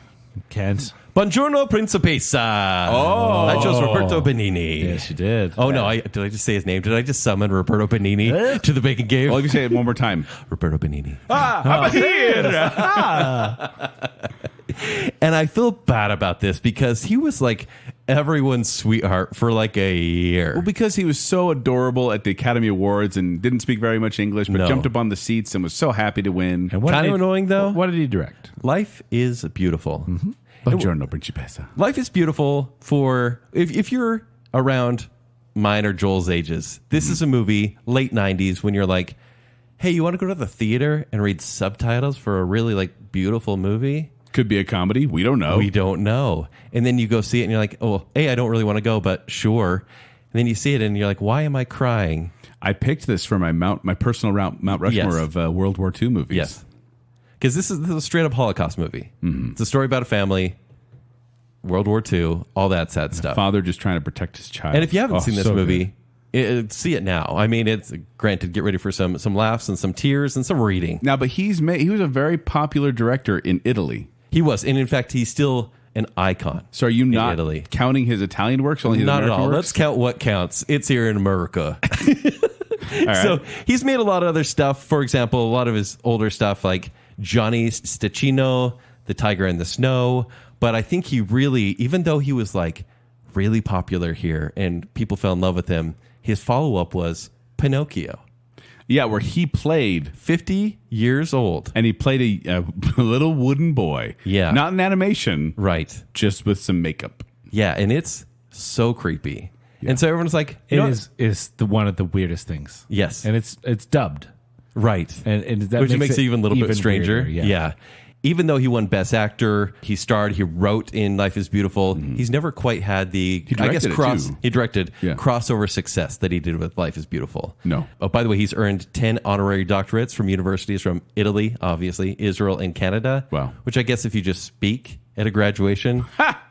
Kent. Buongiorno, Principessa. Oh. I chose Roberto Benigni. Yes, you did. Oh, no. Did I just say his name? Did I just summon Roberto Benigni to the Bacon Game? Well, if you say it one more time. Roberto Benigni. I'm here! And I feel bad about this because he was like everyone's sweetheart for like a year. Well, because he was so adorable at the Academy Awards and didn't speak very much English, but No. jumped up on the seats and was so happy to win. And what Kind did of he- annoying, though. What did he direct? Life is beautiful. Buongiorno, Principessa. Life is beautiful for if you're around mine or Joel's ages. This is a movie, late 90s, when you're like, hey, you want to go to the theater and read subtitles for a really like beautiful movie? Could be a comedy. We don't know. We don't know. And then you go see it and you're like, oh, hey, I don't really want to go, but sure. And then you see it and you're like, why am I crying? I picked this for my personal Mount Rushmore Yes. of World War II movies. Yes. Because this is a straight up Holocaust movie. It's a story about a family, World War II, all that sad stuff. Father just trying to protect his child. And if you haven't Oh, seen this so movie, see it now. I mean, it's granted, get ready for some laughs and some tears and some reading. good. Now, but he was a very popular director in Italy. He was. And in fact, he's still an icon. So are you not Italy. counting his Italian works? Only his Not at American all. works? Let's count what counts. It's here in America. All right. So he's made a lot of other stuff. For example, a lot of his older stuff like Johnny Stecchino, The Tiger and the Snow. But I think he really, even though he was like really popular here and people fell in love with him, his follow-up was Pinocchio. Yeah, where he played, 50 years old. and he played a little wooden boy. Yeah. Not in animation, Right. just with some makeup. Yeah, and it's so creepy. And so everyone's like, you It know, is the one of the weirdest things. Yes. And it's dubbed. right. And that Which makes it even a little bit stranger. weirder, Yeah. Even though he won Best Actor, he starred, he wrote in Life is Beautiful. He's never quite had the, I guess, directed it, too. he directed Yeah. crossover success that he did with Life is Beautiful. No. Oh, by the way, he's earned 10 honorary doctorates from universities from Italy, obviously, Israel, and Canada. Wow. Which I guess if you just speak at a graduation,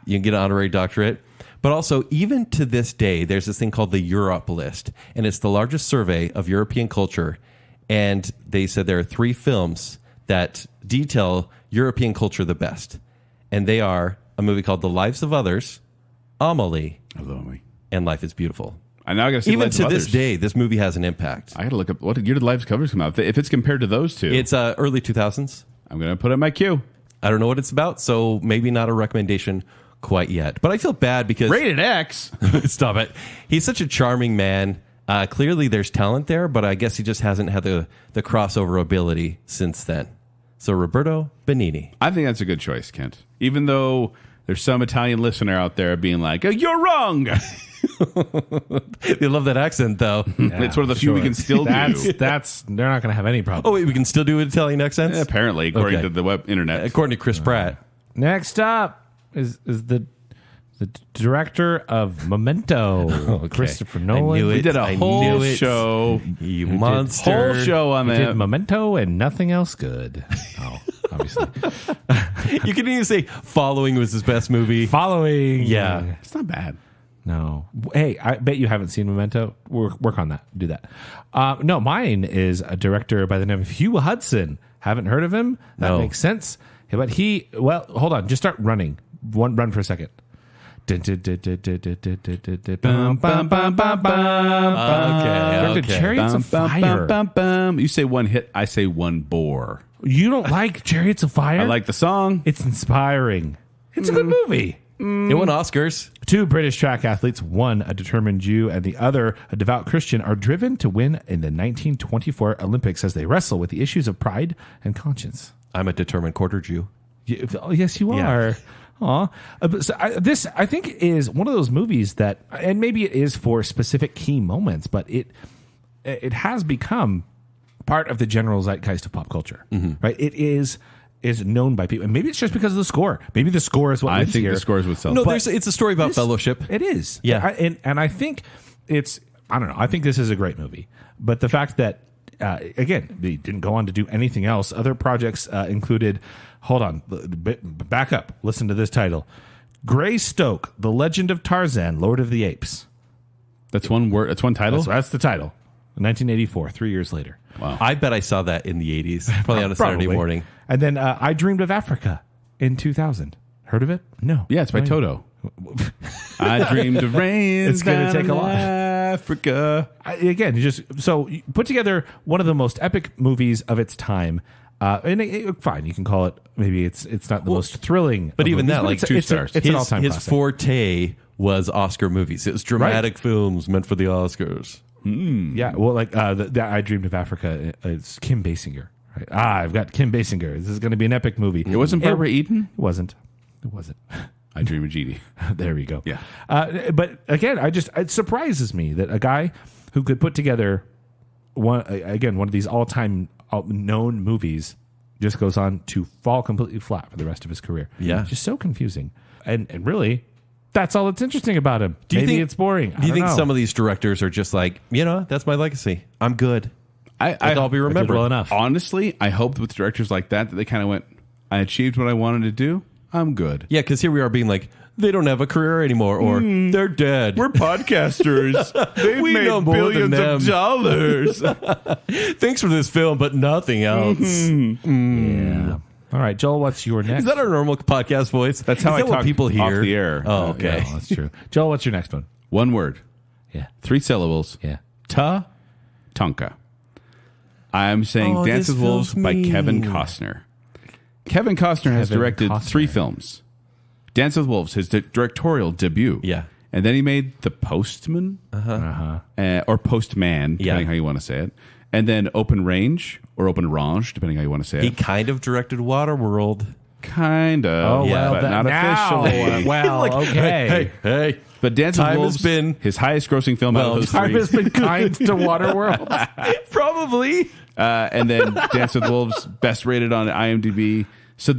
you can get an honorary doctorate. But also, even to this day, there's this thing called the Europe List, and it's the largest survey of European culture. And they said there are 3 films that detail European culture the best. And they are a movie called The Lives of Others, Amelie, Although me. and Life is Beautiful. I now got to see Even Lives to of this Others. day, this movie has an impact. I got to look up what year did Lives Covers come out. If it's compared to those two, It's early 2000s. I'm going to put it in my queue. I don't know what it's about, so maybe not a recommendation quite yet. But I feel bad because Rated X. stop it. He's such a charming man. Clearly, there's talent there, but I guess he just hasn't had the crossover ability since then. So Roberto Benigni. I think that's a good choice, Kent. Even though there's some Italian listener out there being like, "Oh, you're wrong." They love that accent, though. It's one of the few we can still do. That's they're not going to have any problem. Oh, wait, we can still do Italian accents? Apparently, according Okay. to the web internet. According to Chris Pratt. Next up is the director of Memento, Christopher Nolan. knew We it. did a I whole knew it. show. You monster. Whole show on He did that. Memento and nothing else good. Oh, obviously. You can even say Following was his best movie. Following. Yeah. It's not bad. No. Hey, I bet you haven't seen Memento. Work on that. Do that. No, mine is a director by the name of Hugh Hudson. Haven't heard of him? That No. makes sense. Yeah, but hold on. Just start running. Run for a second. Directed Chariots of Fire. You say one hit, I say one bore. You don't like Chariots of Fire? I like the song. It's inspiring. It's a good movie. It won Oscars. Two British track athletes, one a determined Jew and the other a devout Christian, are driven to win in the 1924 Olympics as they wrestle with the issues of pride and conscience. I'm a determined quarter Jew. Oh, yes, you Yeah. are. Aw. This, I think, is one of those movies that, and maybe it is for specific key moments, but it has become part of the general zeitgeist of pop culture, right? It is known by people, and maybe it's just because of the score. Maybe the score is what I lives think here. the scores would sell. No, it's a story about fellowship. It is. Yeah. And I think it's, I don't know, I think this is a great movie. But the fact that, again, they didn't go on to do anything else. Other projects included, hold on, back up, listen to this title. Greystoke, The Legend of Tarzan, Lord of the Apes. That's one word. That's one title. That's the title. 1984, 3 years later. Wow. I bet I saw that in the 80s, probably on a Saturday Probably. morning. And then I Dreamed of Africa in 2000. Heard of it? No. Yeah, it's by Toto. I dreamed of rain. It's gonna take a lot. Africa. Again, you put together one of the most epic movies of its time. Fine, you can call it. Maybe it's not the most thrilling, But of even movies, that, like, it's 2 stars. It's an all-time his classic. forte was Oscar movies. It was dramatic films meant for the Oscars. Yeah, well, like the I Dreamed of Africa. It's Kim Basinger. Right? I've got Kim Basinger. This is going to be an epic movie. It wasn't Barbara Eden. It wasn't. It wasn't. I dream of Genie. There we go. Yeah. But again, it surprises me that a guy who could put together one of these all-time known movies just goes on to fall completely flat for the rest of his career. Yeah. It's just so confusing. And really, that's all that's interesting about him. Do you Maybe think- it's boring. Do you think some of these directors are just like, that's my legacy. I'm good. I'll be remembered. well enough. Honestly, I hope with directors like that they kind of went, I achieved what I wanted to do. I'm good. Yeah, because here we are being like, they don't have a career anymore, or they're dead. We're podcasters. They've We made know more than billions them. of dollars. Thanks for this film, but nothing else. Yeah. All right, Joel, what's your next? Is that our normal podcast voice? That's how Is I that what talk people hear off the air. Oh, okay. Yeah, that's true. Joel, what's your next one? One word, Yeah. 3 syllables. Yeah. Tonka. I'm saying Oh, Dance this with Wolves feels by Kevin mean. Costner. Kevin Costner has Kevin directed Costner. 3 films. Dance with Wolves, his directorial debut. Yeah. And then he made The Postman, or Postman, depending Yeah. how you want to say it. And then Open Range, or Open Range, depending how you want to say He it. kind of directed Waterworld. Kind of, but not officially. Well, okay. Hey. But Dance Time with has Wolves, been- his highest grossing film out of those Time 3. has been kind to Waterworld. Probably. And then Dance with Wolves, best rated on IMDb. So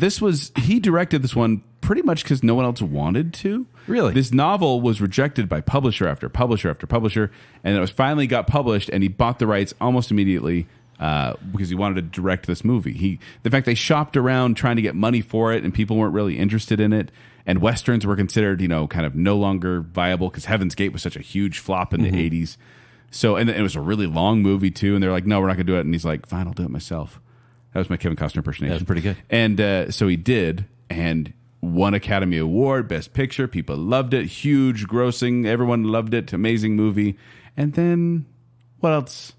he directed this one pretty much because no one else wanted to. Really? This novel was rejected by publisher after publisher after publisher, and it was finally got published, and he bought the rights almost immediately because he wanted to direct this movie. The fact they shopped around trying to get money for it, and people weren't really interested in it, and Westerns were considered, kind of no longer viable because Heaven's Gate was such a huge flop in the 80s. So, and it was a really long movie too, and they're like, no, we're not going to do it. And he's like, fine, I'll do it myself. That was my Kevin Costner impersonation. That was pretty good. And so he did, and won Academy Award, Best Picture. People loved it. Huge grossing. Everyone loved it. Amazing movie. And then what else?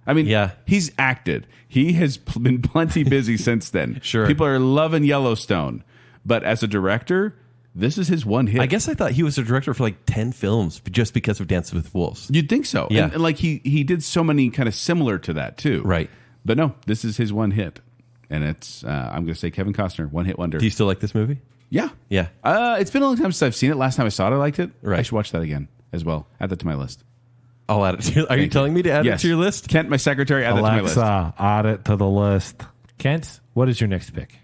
I mean, he's acted. He has been plenty busy since then. Sure. People are loving Yellowstone. But as a director, this is his one hit. I guess I thought he was a director for like 10 films just because of Dances with Wolves. You'd think so. Yeah. And like he did so many kind of similar to that too. Right. But no, this is his one hit. And it's, I'm going to say Kevin Costner, one hit wonder. Do you still like this movie? Yeah. Yeah. It's been a long time since I've seen it. Last time I saw it, I liked it. Right. I should watch that again as well. Add that to my list. I'll add it to Are you telling me to add it to your list? Kent, my secretary, add that to my list. Alexa, add it to the list. Kent, what is your next pick?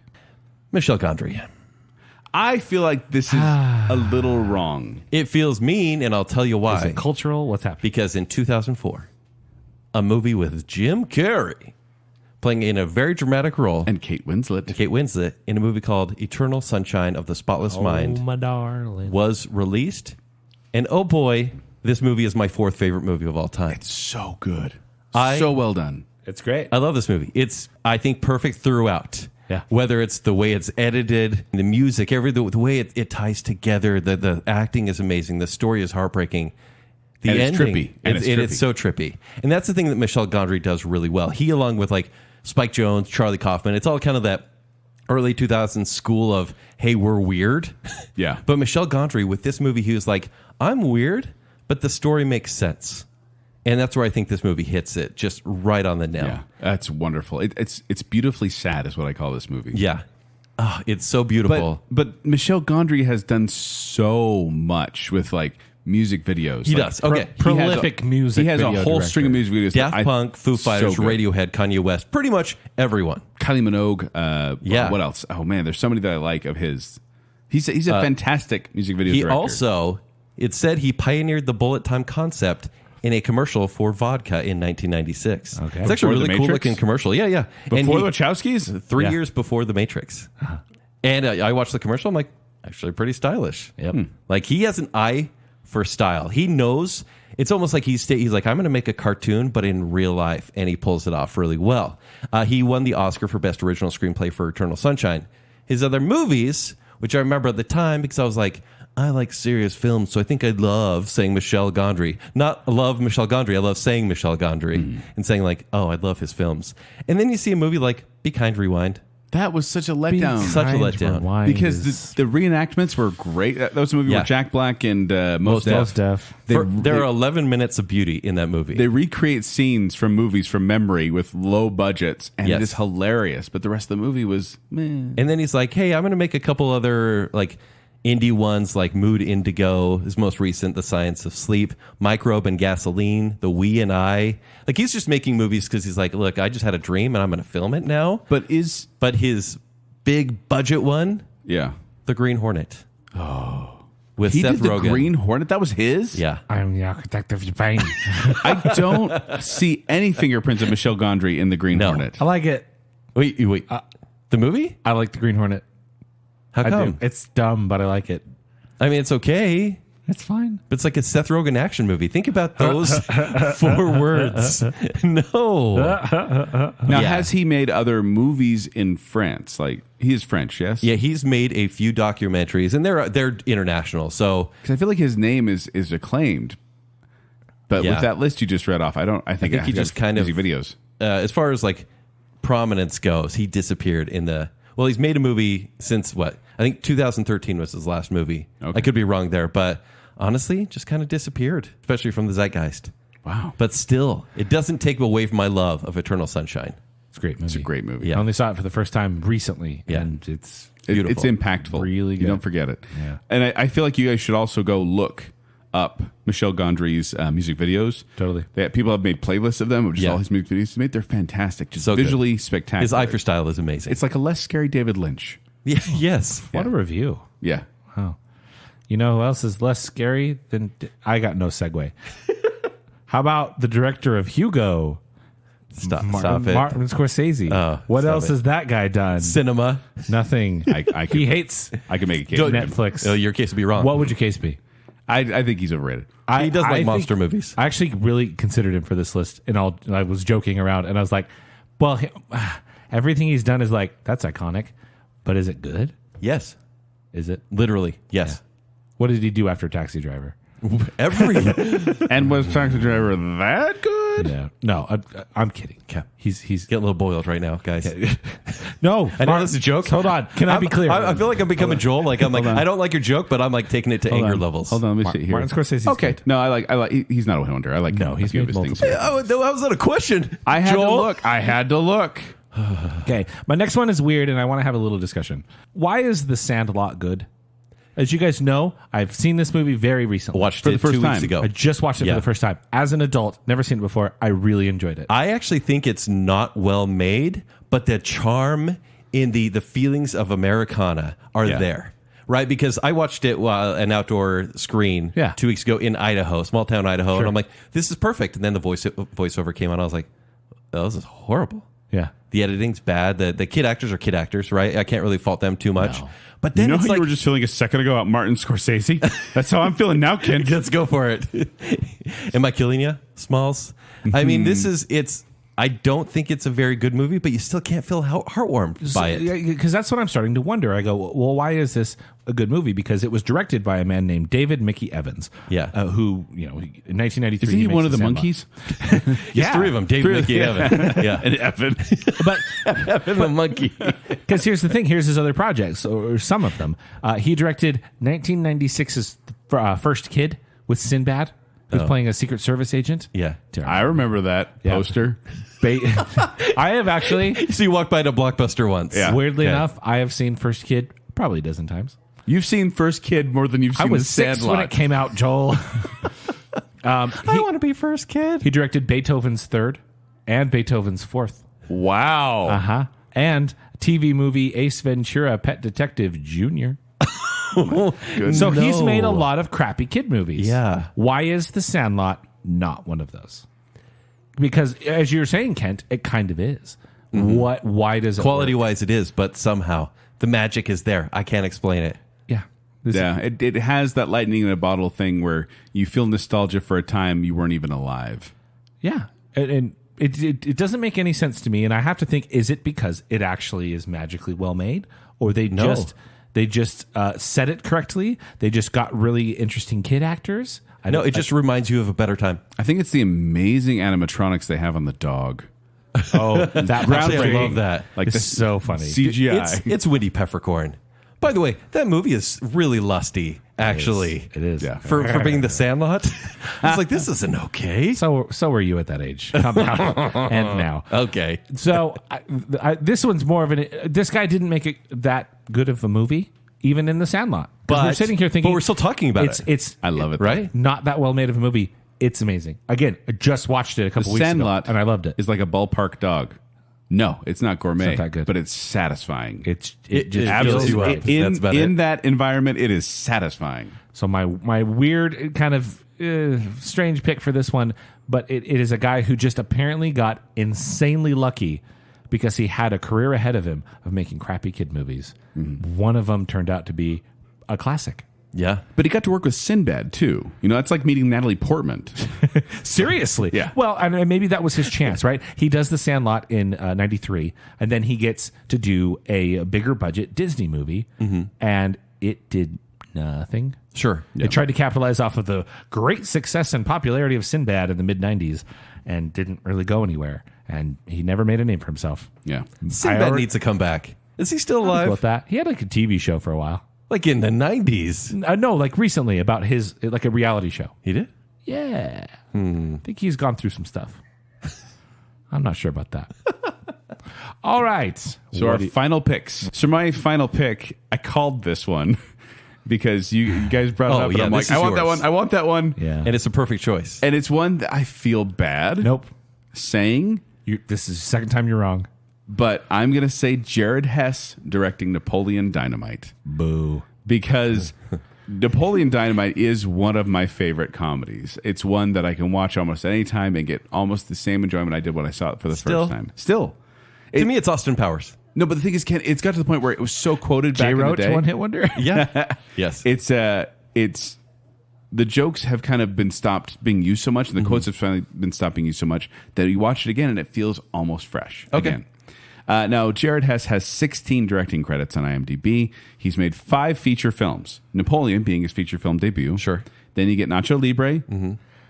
Michel Gondry. I feel like this is a little wrong. It feels mean, and I'll tell you why. Is it cultural? What's happening? Because in 2004, a movie with Jim Carrey playing in a very dramatic role, And Kate Winslet. in a movie called Eternal Sunshine of the Spotless Mind, my darling. was released. And oh boy, this movie is my fourth favorite movie of all time. It's so good. I- So well done. It's great. I love this movie. It's, I think, perfect throughout. Yeah. Whether it's the way it's edited, the music, the way it ties together, the acting is amazing, the story is heartbreaking. The And it's ending, trippy. And it's trippy. it's so trippy. And that's the thing that Michel Gondry does really well. He, along with like Spike Jonze, Charlie Kaufman, it's all kind of that early 2000s school of, hey, we're weird. Yeah. But Michel Gondry, with this movie, he was like, I'm weird, but the story makes sense. And that's where I think this movie hits it just right on the nail. Yeah. That's wonderful. It's beautifully sad is what I call this movie. Yeah. Oh, it's so beautiful. But Michel Gondry has done so much with like music videos. He Like, does. Okay. Prolific music. He has a video whole director. string of music videos. Daft that Punk, Foo Fighters, so good. Radiohead, Kanye West, pretty much everyone. Kylie Minogue. Yeah. What else? Oh man, there's so many that I like of his. He's a fantastic music video He director. also, it said he pioneered the bullet time concept in a commercial for vodka in 1996. Okay. It's actually a Before really The cool Matrix? looking commercial. Yeah, yeah. Before And the he- Wachowskis. 3 Yeah. years before The Matrix. And I watched the commercial. I'm like, actually pretty stylish. Yep. Like he has an eye for style. He knows. It's almost like he's like, I'm going to make a cartoon, but in real life, and he pulls it off really well. He won the Oscar for Best Original Screenplay for Eternal Sunshine. His other movies, which I remember at the time because I was like, I like serious films, so I think I'd love saying Michel Gondry. Not love Michel Gondry, I love saying Michel Gondry and saying like, oh, I love his films. And then you see a movie like Be Kind, Rewind. That was such a letdown. Such a letdown. Because the reenactments were great. That was a movie Yeah. where Jack Black and Mos Def. There are 11 minutes of beauty in that movie. They recreate scenes from movies from memory with low budgets, and Yes. it is hilarious. But the rest of the movie was meh. And then he's like, hey, I'm going to make a couple other like indie ones like Mood Indigo, his most recent, The Science of Sleep, Microbe and Gasoline, The We and I. Like he's just making movies because he's like, look, I just had a dream and I'm going to film it now. But his big budget one, Yeah. The Green Hornet. Oh. With He Seth did the Rogen. Green Hornet. That was his? Yeah. I'm the architect of Japan. I don't see any fingerprints of Michel Gondry in the Green No. Hornet. I like it. Wait. The movie? I like the Green Hornet. How I come? do. It's dumb, but I like it. I mean, it's okay. It's fine. But it's like a Seth Rogen action movie. Think about those 4 words. No. Now, Yeah. has he made other movies in France? Like, he is French, yes? Yeah, he's made a few documentaries, and they're international. So Because I feel like his name is acclaimed. But Yeah. with that list you just read off, I think he just kind of music videos. As far as like prominence goes, he disappeared in the. Well, he's made a movie since what? I think 2013 was his last movie. Okay. I could be wrong there, but honestly, just kind of disappeared, especially from the zeitgeist. Wow. But still, it doesn't take away from my love of Eternal Sunshine. It's a great movie. It's a great movie. Yeah. I only saw it for the first time recently, Yeah. and it's Beautiful. It's impactful. Really You good. don't forget it. Yeah. And I feel like you guys should also go look up Michel Gondry's music videos. Totally. People have made playlists of them, of just Yeah. all his music videos. They're fantastic. Just So good. visually spectacular. His eye for style is amazing. It's like a less scary David Lynch. Yeah, yes. what a review. Yeah. Wow. You know who else is less scary than I got no segue. How about the director of Hugo, Stop Martin, it. Martin Scorsese? Oh, what stop else it. has that guy done? Cinema. Nothing. I could, He hates I can make a case. Don't- for him. Netflix. Oh, your case would be wrong. What would your case be? I think he's overrated. He does like think- monster movies. I actually really considered him for this list, and I was joking around, and I was like, well, everything he's done is like, that's iconic, but is it good? Yes. Is it? Literally, yes. What did he do after Taxi Driver? Every And was Taxi Driver that good? Yeah. No, I'm kidding. Okay. He's getting a little boiled right now, guys. no. I know that's a joke. Hold on. Can I be clear? I feel like I'm becoming Joel. Like I'm like I don't like your joke, but I'm like taking it to anger levels. Hold on, let me see here. Martin Scorsese's Okay, good. no, I like. He's not a one-wonder. I like. No, he's a few of made his things. multiple. Oh, that was not a question. I had Joel? to look. I had to look. Okay. My next one is weird, and I want to have a little discussion. Why is The Sandlot good? As you guys know, I've seen this movie very recently. Watched For it the first 2 weeks time. ago. I just watched it Yeah. for the first time. As an adult, never seen it before. I really enjoyed it. I actually think it's not well made, but the charm in the feelings of Americana are Yeah. there. Right? Because I watched it while an outdoor screen 2 weeks ago in Idaho, small town Idaho, and I'm like, this is perfect. And then the voiceover came on. I was like, oh, this is horrible. Yeah. The editing's bad. The kid actors are kid actors, right? I can't really fault them too much. No. But then You know it's how like, you were just feeling a second ago about Martin Scorsese? That's how I'm feeling now, Ken. let's go for it. Am I killing you, Smalls? I mean, I don't think it's a very good movie, but you still can't feel heartwarmed by it. Because that's what I'm starting to wonder. I go, well, why is this a good movie? Because it was directed by a man named David Mickey Evans. Yeah. Who, in 1993. Isn't he makes one of the Sandlot. monkeys? There's three of them. Dave, Mickey, Evan. Yeah. And Evan. But Evan the monkey. because here's the thing. Here's his other projects, or some of them. He directed 1996's First Kid with Sinbad, who's playing a Secret Service agent. Yeah. I remember that poster. I have actually, So you walked by the Blockbuster once. Yeah. weirdly Okay. enough, I have seen First Kid probably a dozen times. You've seen First Kid more than you've seen I was The 6 Sandlot. when it came out, Joel. I want to be first kid. He directed Beethoven's Third and Beethoven's Fourth. Wow. And TV movie Ace Ventura: Pet Detective Jr. So he's made a lot of crappy kid movies. Yeah. Why is The Sandlot not one of those? Because as you're saying, Kent, it kind of is. Why does it Quality work? wise, it is, but somehow the magic is there. I can't explain it. Yeah. Yeah, it has that lightning in a bottle thing where you feel nostalgia for a time you weren't even alive. Yeah. And it doesn't make any sense to me. And I have to think, is it because it actually is magically well made? Or they just said it correctly? They just got really interesting kid actors? No, it just reminds you of a better time. I think it's the amazing animatronics they have on the dog. Oh, that Actually, I love that. Like It's the so funny. CGI. It's Windy Peppercorn. By the way, that movie is really lusty, actually. It is. Yeah. For being The Sandlot. I was like, this isn't okay. So were you at that age. Calm down. And now. Okay. So this one's more of this guy didn't make it that good of a movie, even in The Sandlot. But we're sitting here thinking, but we're still talking about it. It's I love it. Right? not that well made of a movie. It's amazing. Again, I just watched it a The couple weeks Sandlot ago, and I loved it. Is like a ballpark dog. No, it's not gourmet, It's not that good. but it's satisfying. It It just fills feels you right. up. That's about in it. that environment, it is satisfying. So my weird kind of strange pick for this one, but it is a guy who just apparently got insanely lucky because he had a career ahead of him of making crappy kid movies. One of them turned out to be a classic. Yeah. But he got to work with Sinbad too. You know, it's like meeting Natalie Portman. Seriously. Yeah. Well, and maybe that was his chance, right? He does The Sandlot in 93, and then he gets to do a bigger budget Disney movie, and it did nothing. Sure. It tried to capitalize off of the great success and popularity of Sinbad in the mid-90s and didn't really go anywhere. And he never made a name for himself. Yeah. Sinbad needs to come back. Is he still alive? With that, he had like a TV show for a while. Like in the 90s. No, like recently about his, like a reality show. He did? Yeah. I think he's gone through some stuff. I'm not sure about that. All right. So our final picks. So my final pick, I called this one because you guys brought it Oh, up, and yeah, I'm this like, I is want that yours. one. I want that one. Yeah. And it's a perfect choice. And it's one that I feel bad. Nope. Saying, This is the second time you're wrong. but I'm going to say Jared Hess directing Napoleon Dynamite. Boo. Because Napoleon Dynamite is one of my favorite comedies. It's one that I can watch almost any time and get almost the same enjoyment I did when I saw it for the Still? first time. Still. To me, it's Austin Powers. No, but the thing is, Ken, it's got to the point where it was so quoted back Jay in the Roach, day. one hit wonder. Yeah. Yes. It's the jokes have kind of been stopped being used so much, and the quotes have finally been stopped being used so much that you watch it again and it feels almost fresh. Okay. Again. Now, Jared Hess has 16 directing credits on IMDb. He's made 5 feature films, Napoleon being his feature film debut. Sure. Then you get Nacho Libre.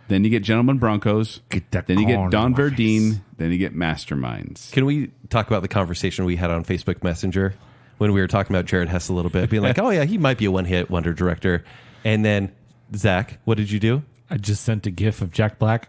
Then you get Gentlemen Broncos. Then you get Don Verdeen. Then you get Masterminds. Can we talk about the conversation we had on Facebook Messenger when we were talking about Jared Hess a little bit, being like, oh yeah, he might be a one-hit wonder director. And then, Zach, what did you do? I just sent a gif of Jack Black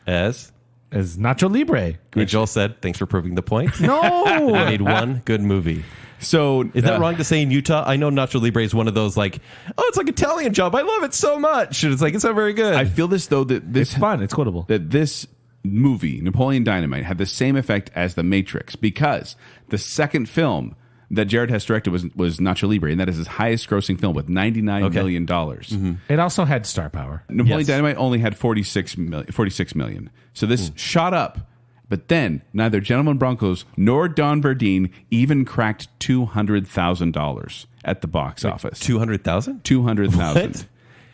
As Nacho Libre. And Joel said, thanks for proving the point. No! I made one good movie. So Is that wrong to say in Utah? I know Nacho Libre is one of those like, oh, it's like Italian Job. I love it so much. And it's like, it's not very good. I feel this, though, that this It's fun. It's quotable. that this movie, Napoleon Dynamite, had the same effect as The Matrix, because the second film that Jared Hess directed was Nacho Libre, and that is his highest grossing film with $99 million. It also had star power. Napoleon Yes. Dynamite only had 46 million. So this shot up, but then neither Gentlemen Broncos nor Don Verdeen even cracked $200,000 at the box office. 200,000? 200,000. What?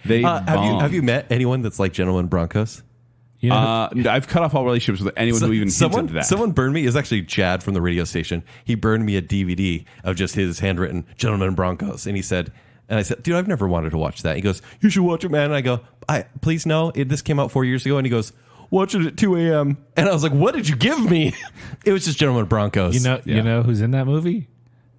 They Have you met anyone that's like Gentlemen Broncos? You know, I've cut off all relationships with anyone who even hinted that. Someone burned me. It was actually Chad from the radio station. He burned me a DVD of just his handwritten Gentlemen Broncos, and he said, and I said, dude, I've never wanted to watch that. He goes, you should watch it, man. And I go, please no. This came out 4 years ago, and he goes, watch it at 2 a.m. And I was like, what did you give me? It was just Gentlemen Broncos. you know who's in that movie?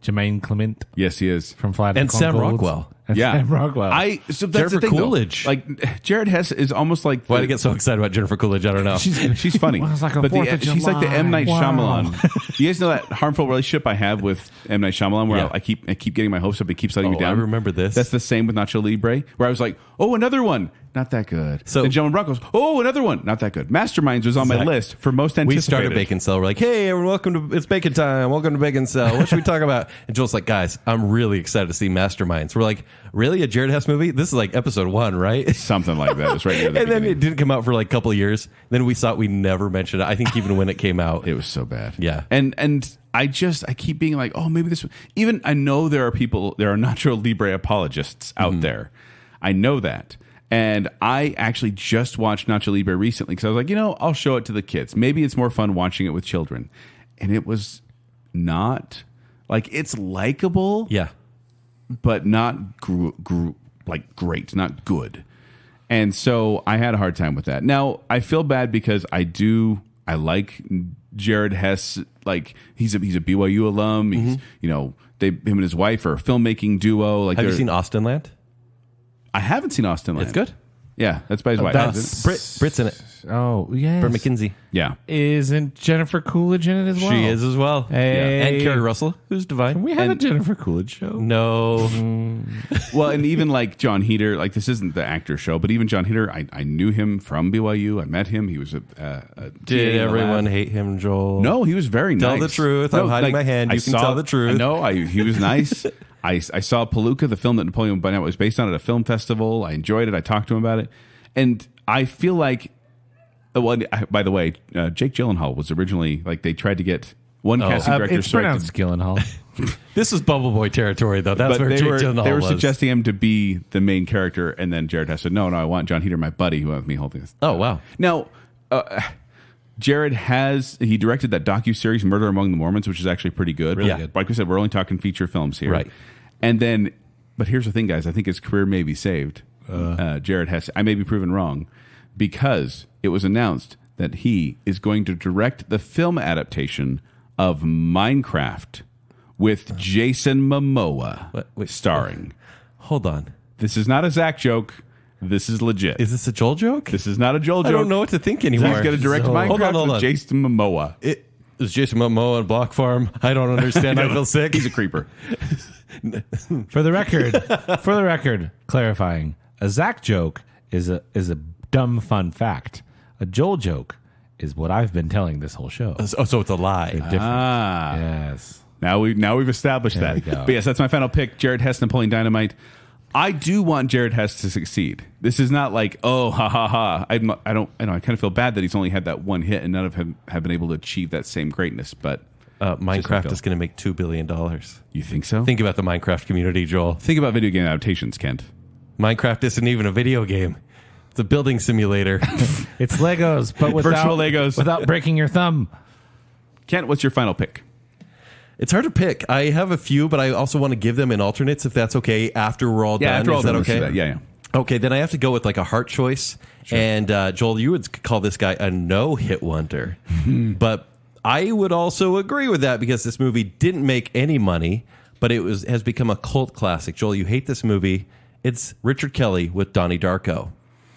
Jermaine Clement Yes, he is. from Flight of And Sam Conchords. Rockwell. And Yeah, Sam Rockwell. So that's Jennifer the thing, though. Coolidge. Like Jared Hess is almost like Why did I get so excited about Jennifer Coolidge? I don't know. She's funny. Well, it's like a but 4th of she's like the July. M. Night Wow. Shyamalan. You guys know that harmful relationship I have with M. Night Shyamalan, where Yeah. I keep getting my hopes up. He keeps letting me Oh, down. I remember this. That's the same with Nacho Libre, where I was like, oh, another one, not that good. So- the Gentlemen Broncos, oh, another one, not that good. Masterminds was on my Zach, list for most anticipated. We started Baconsale. We're like, hey, everyone, welcome to it's Bacon time. Welcome to Baconsale. What should we talk about? And Joel's like, guys, I'm really excited to see Masterminds. We're like, really, a Jared Hess movie? This is like episode 1, right? Something like that. It was right near the And then beginning. it didn't come out for like a couple of years. Then we thought we never mentioned it. I think even when it came out, It was so bad. Yeah. And I keep being like, oh, maybe this. Even I know there are Nacho Libre apologists out there. I know that. And I actually just watched Nacho Libre recently because I was like, I'll show it to the kids. Maybe it's more fun watching it with children. And it was not like, it's likable, yeah. but not great, not good. And so I had a hard time with that. Now I feel bad because I like Jared Hess. Like he's a BYU alum. He's, him and his wife are a filmmaking duo. Like, Have you seen Austin Land? I haven't seen Austin Land. It's good. Yeah, that's by his wife. Brit's in it. Oh, yes. Bert McKenzie. Yeah. Isn't Jennifer Coolidge in it as well? She is as well. Hey. And Kerry Russell, who's divine. We have And- a Jennifer Coolidge show. No. Well, and even like John Heder, like this isn't the actor show, but even John Heder, I knew him from BYU. I met him. He was a Did TA in the everyone lab. hate him, Joel? No, he was very Tell nice. the truth. I'm hiding my hand. You can tell the truth. No, he was nice. I saw Palooka, the film that Napoleon Dynamite was based on, at a film festival. I enjoyed it. I talked to him about it. And I feel like, by the way, Jake Gyllenhaal was originally, like, they tried to get one casting director. It's pronounced Gyllenhaal. This is Bubble Boy territory, though. That's but where they Jake were Gyllenhaal was. suggesting him to be the main character, and then Jared Hess said, no, I want John Heder, my buddy, who went with me holding this. Oh, wow. Now, Jared he directed that docuseries Murder Among the Mormons, which is actually pretty good. Really good. Like we said, we're only talking feature films here. Right. And then, but here's the thing, guys. I think his career may be saved. Jared Hess. I may be proven wrong, because it was announced that he is going to direct the film adaptation of Minecraft with Jason Momoa Wait. starring. Hold on. This is not a Zach joke. This is legit. Is this a Joel joke? This is not a Joel joke. I don't know what to think anymore. He's going to direct Minecraft Hold on. with Jason Momoa. Is Jason Momoa on Block Farm? I don't understand. I feel sick. He's a creeper. For the record, clarifying, a Zack joke is a dumb fun fact. A Joel joke is what I've been telling this whole show. Oh, so it's a lie. Different. Yes. Now we've established There that. we go. But yes, that's my final pick. Jared Hess, Napoleon Dynamite. I do want Jared Hess to succeed. This is not like, oh, ha ha ha. I kind of feel bad that he's only had that one hit and none of him have been able to achieve that same greatness. But Minecraft is going to make $2 billion. you think so? Think about the Minecraft community, Joel. Think about video game adaptations, Kent. Minecraft isn't even a video game. It's a building simulator. It's Legos, but without Virtual Legos. without breaking your thumb. Kent, what's your final pick? It's hard to pick. I have a few, but I also want to give them an alternates if that's okay after we're all done. After all Is that done, okay? Yeah. Okay, then I have to go with like a heart choice. Sure. And Joel, you would call this guy a no-hit wonder. But I would also agree with that because this movie didn't make any money, but it has become a cult classic. Joel, you hate this movie. It's Richard Kelly with Donnie Darko.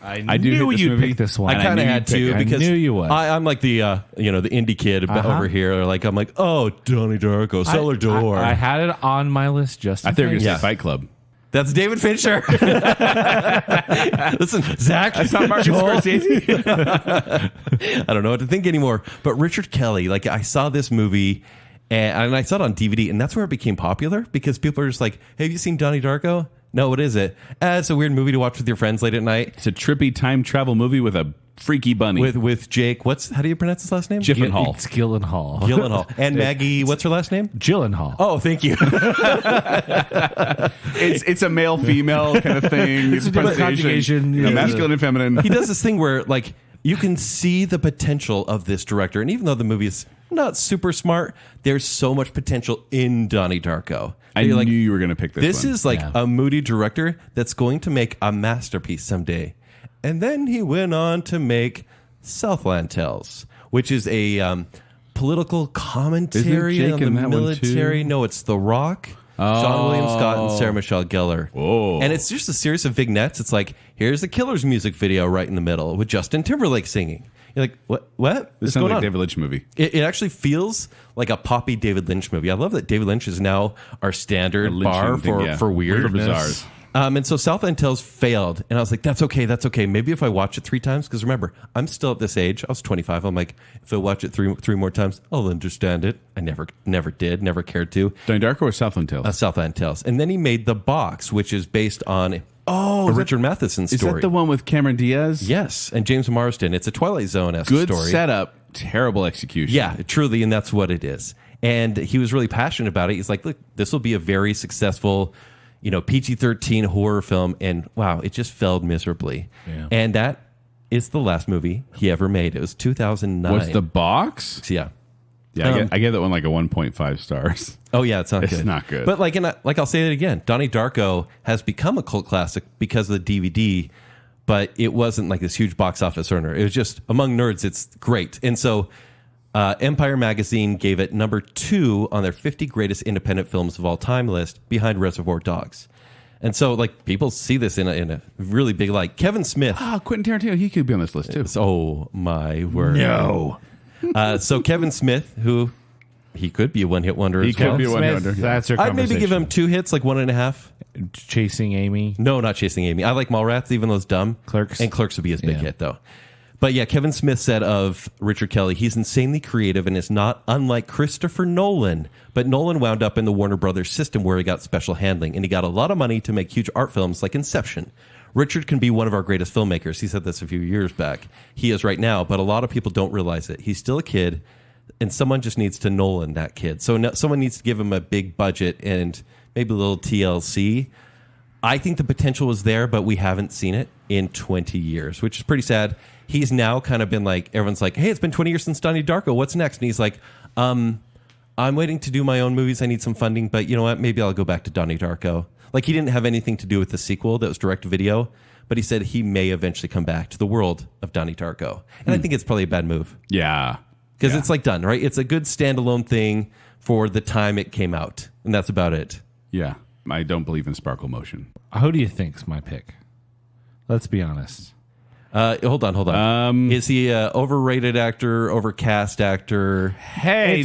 I knew you'd pick this one. I kind of had to because I knew you would. I'm like the the indie kid over here. I'm like, oh, Donnie Darko, Cellar Door. I had it on my list just. I thought you were going to Yeah. say Fight Club. That's David Fincher. Listen, Zach. That's not Martin Scorsese. I don't know what to think anymore. But Richard Kelly, like I saw this movie and I saw it on DVD, and that's where it became popular because people are just like, hey, have you seen Donnie Darko? No, what is it? It's a weird movie to watch with your friends late at night. It's a trippy time travel movie with a freaky bunny. With Jake. How do you pronounce his last name? Gyllenhaal. It's Gyllenhaal. Gyllenhaal. And Maggie, what's her last name? Gyllenhaal. Oh, thank you. It's a male female kind of thing. It's a conjugation, yeah. masculine and feminine. He does this thing where like you can see the potential of this director, and even though the movie is not super smart, there's so much potential in Donnie Darko. I knew you were going to pick this one. This is like a moody director that's going to make a masterpiece someday. And then he went on to make Southland Tales, which is a political commentary Isn't Jake on in the that one military. too? No, it's The Rock. Sean William Scott and Sarah Michelle Gellar. Whoa. And it's just a series of vignettes. It's like, here's the Killers music video right in the middle with Justin Timberlake singing. You're like, what? This sounds like a David Lynch movie. It actually feels like a poppy David Lynch movie. I love that David Lynch is now our standard bar for weirdness. bizarres. And so Southland Tales failed. And I was like, that's okay. Maybe if I watch it 3 times, because remember, I'm still at this age. I was 25. I'm like, if I watch it three more times, I'll understand it. I never did, never cared to. Donnie Darko or Southland Tales? Southland Tales. And then he made The Box, which is based on a Richard Matheson story. Is that the one with Cameron Diaz? Yes, and James Marsden. It's a Twilight Zone-esque Good story. setup, terrible execution. Yeah, truly, and that's what it is. And he was really passionate about it. He's like, look, this will be a very successful, PG-13 horror film. And wow, it just failed miserably. Yeah. And that is the last movie he ever made. It was 2009. What's The Box? Yeah. Yeah, I get that one like a 1.5 stars. Oh yeah, it's not good. It's not good. But like I'll say it again. Donnie Darko has become a cult classic because of the DVD, but it wasn't like this huge box office earner. It was just among nerds, it's great. And so Empire Magazine gave it number 2 on their 50 greatest independent films of all time list, behind Reservoir Dogs. And so like people see this in a really big light. Kevin Smith. Quentin Tarantino, he could be on this list too. Oh my word. No. So Kevin Smith, who he could be a one-hit wonder He as could well. be a one-hit wonder. That's your I'd maybe give him 2 hits, like 1.5. Chasing Amy. No, not Chasing Amy. I like Mallrats, even though it's dumb. Clerks. And Clerks would be his big hit, though. But yeah, Kevin Smith said of Richard Kelly, he's insanely creative and is not unlike Christopher Nolan. But Nolan wound up in the Warner Brothers system where he got special handling, and he got a lot of money to make huge art films like Inception. Richard can be one of our greatest filmmakers. He said this a few years back. He is right now, but a lot of people don't realize it. He's still a kid, and someone just needs to Nolan that kid. So someone needs to give him a big budget and maybe a little TLC. I think the potential was there, but we haven't seen it in 20 years, which is pretty sad. He's now kind of been like, everyone's like, hey, it's been 20 years since Donnie Darko. What's next? And he's like, I'm waiting to do my own movies. I need some funding, but you know what? Maybe I'll go back to Donnie Darko. Like, he didn't have anything to do with the sequel that was direct to video, but he said he may eventually come back to the world of Donnie Darko. And I think it's probably a bad move. Yeah. Because it's like done, right? It's a good standalone thing for the time it came out. And that's about it. Yeah. I don't believe in sparkle motion. Who do you think's my pick? Let's be honest. Hold on. Is he an overrated actor, overcast actor? Hey,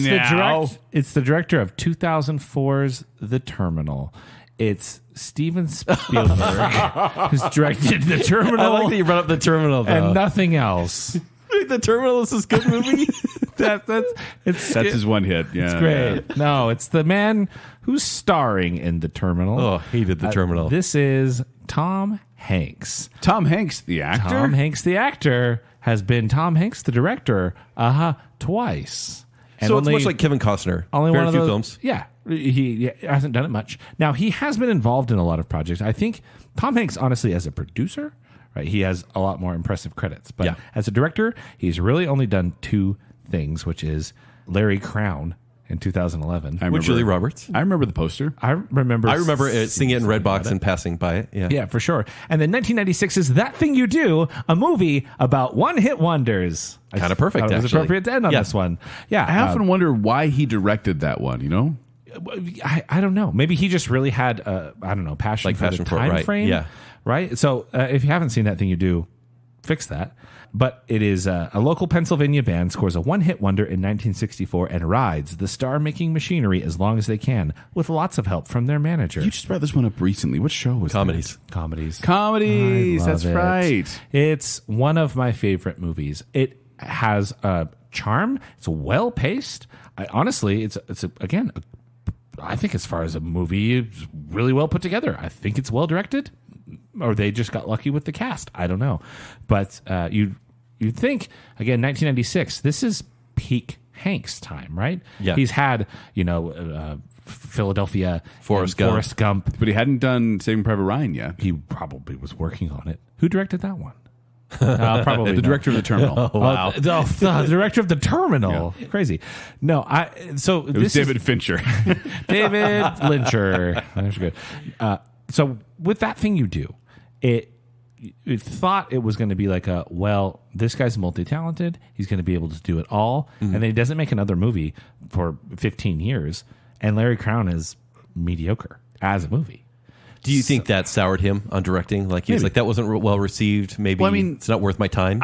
It's the director of 2004's The Terminal. It's Steven Spielberg who's directed The Terminal. I like that you brought up The Terminal, though. And nothing else. The Terminal is this good movie? That's his one hit. Yeah. It's great. No, it's the man who's starring in The Terminal. Oh, hated The Terminal. This is Tom Hanks. Tom Hanks, the actor? Tom Hanks, the actor, has been Tom Hanks, the director, twice. And so it's much like Kevin Costner. Only Very one of few those films. Yeah, he hasn't done it much. Now, he has been involved in a lot of projects. I think Tom Hanks, honestly, as a producer, right, he has a lot more impressive credits. But as a director, he's really only done 2 things, which is Larry Crown in 2011. I With Julia Roberts. I remember the poster. I remember Seeing it in Redbox and passing by it. Yeah. Yeah, for sure. And then 1996 is That Thing You Do, a movie about one-hit wonders. Kinda perfect, It was actually. appropriate to end on Yeah. this one. Yeah. I often wonder why he directed that one, you know? I don't know. Maybe he just really had, passion for the time right. frame. Yeah. Right? So if you haven't seen That Thing You Do, fix that. But it is a local Pennsylvania band scores a one-hit wonder in 1964 and rides the star-making machinery as long as they can, with lots of help from their manager. You just brought this one up recently. What show was Comedies. Comedies. that? Comedies. I love That's it. right. It's one of my favorite movies. It has a charm. It's well paced. Honestly, I think as far as a movie, it's really well put together. I think it's well directed, or they just got lucky with the cast. I don't know, but you'd think again, 1996. This is peak Hank's time, right? Yeah. He's had Philadelphia, Forrest and Gump. Forrest Gump. But he hadn't done Saving Private Ryan yet. He probably was working on it. Who directed that one? Probably The not. director of The Terminal. Wow. The director of The Terminal. Crazy. No, so It was this is David Fincher. David Lyncher. That's good. So with That Thing You Do, it thought it was going to be like this guy's multi-talented. He's going to be able to do it all. And then he doesn't make another movie for 15 years. And Larry Crowne is mediocre as a movie. Do you think that soured him on directing? Like, he's like, that wasn't well received. Maybe it's not worth my time.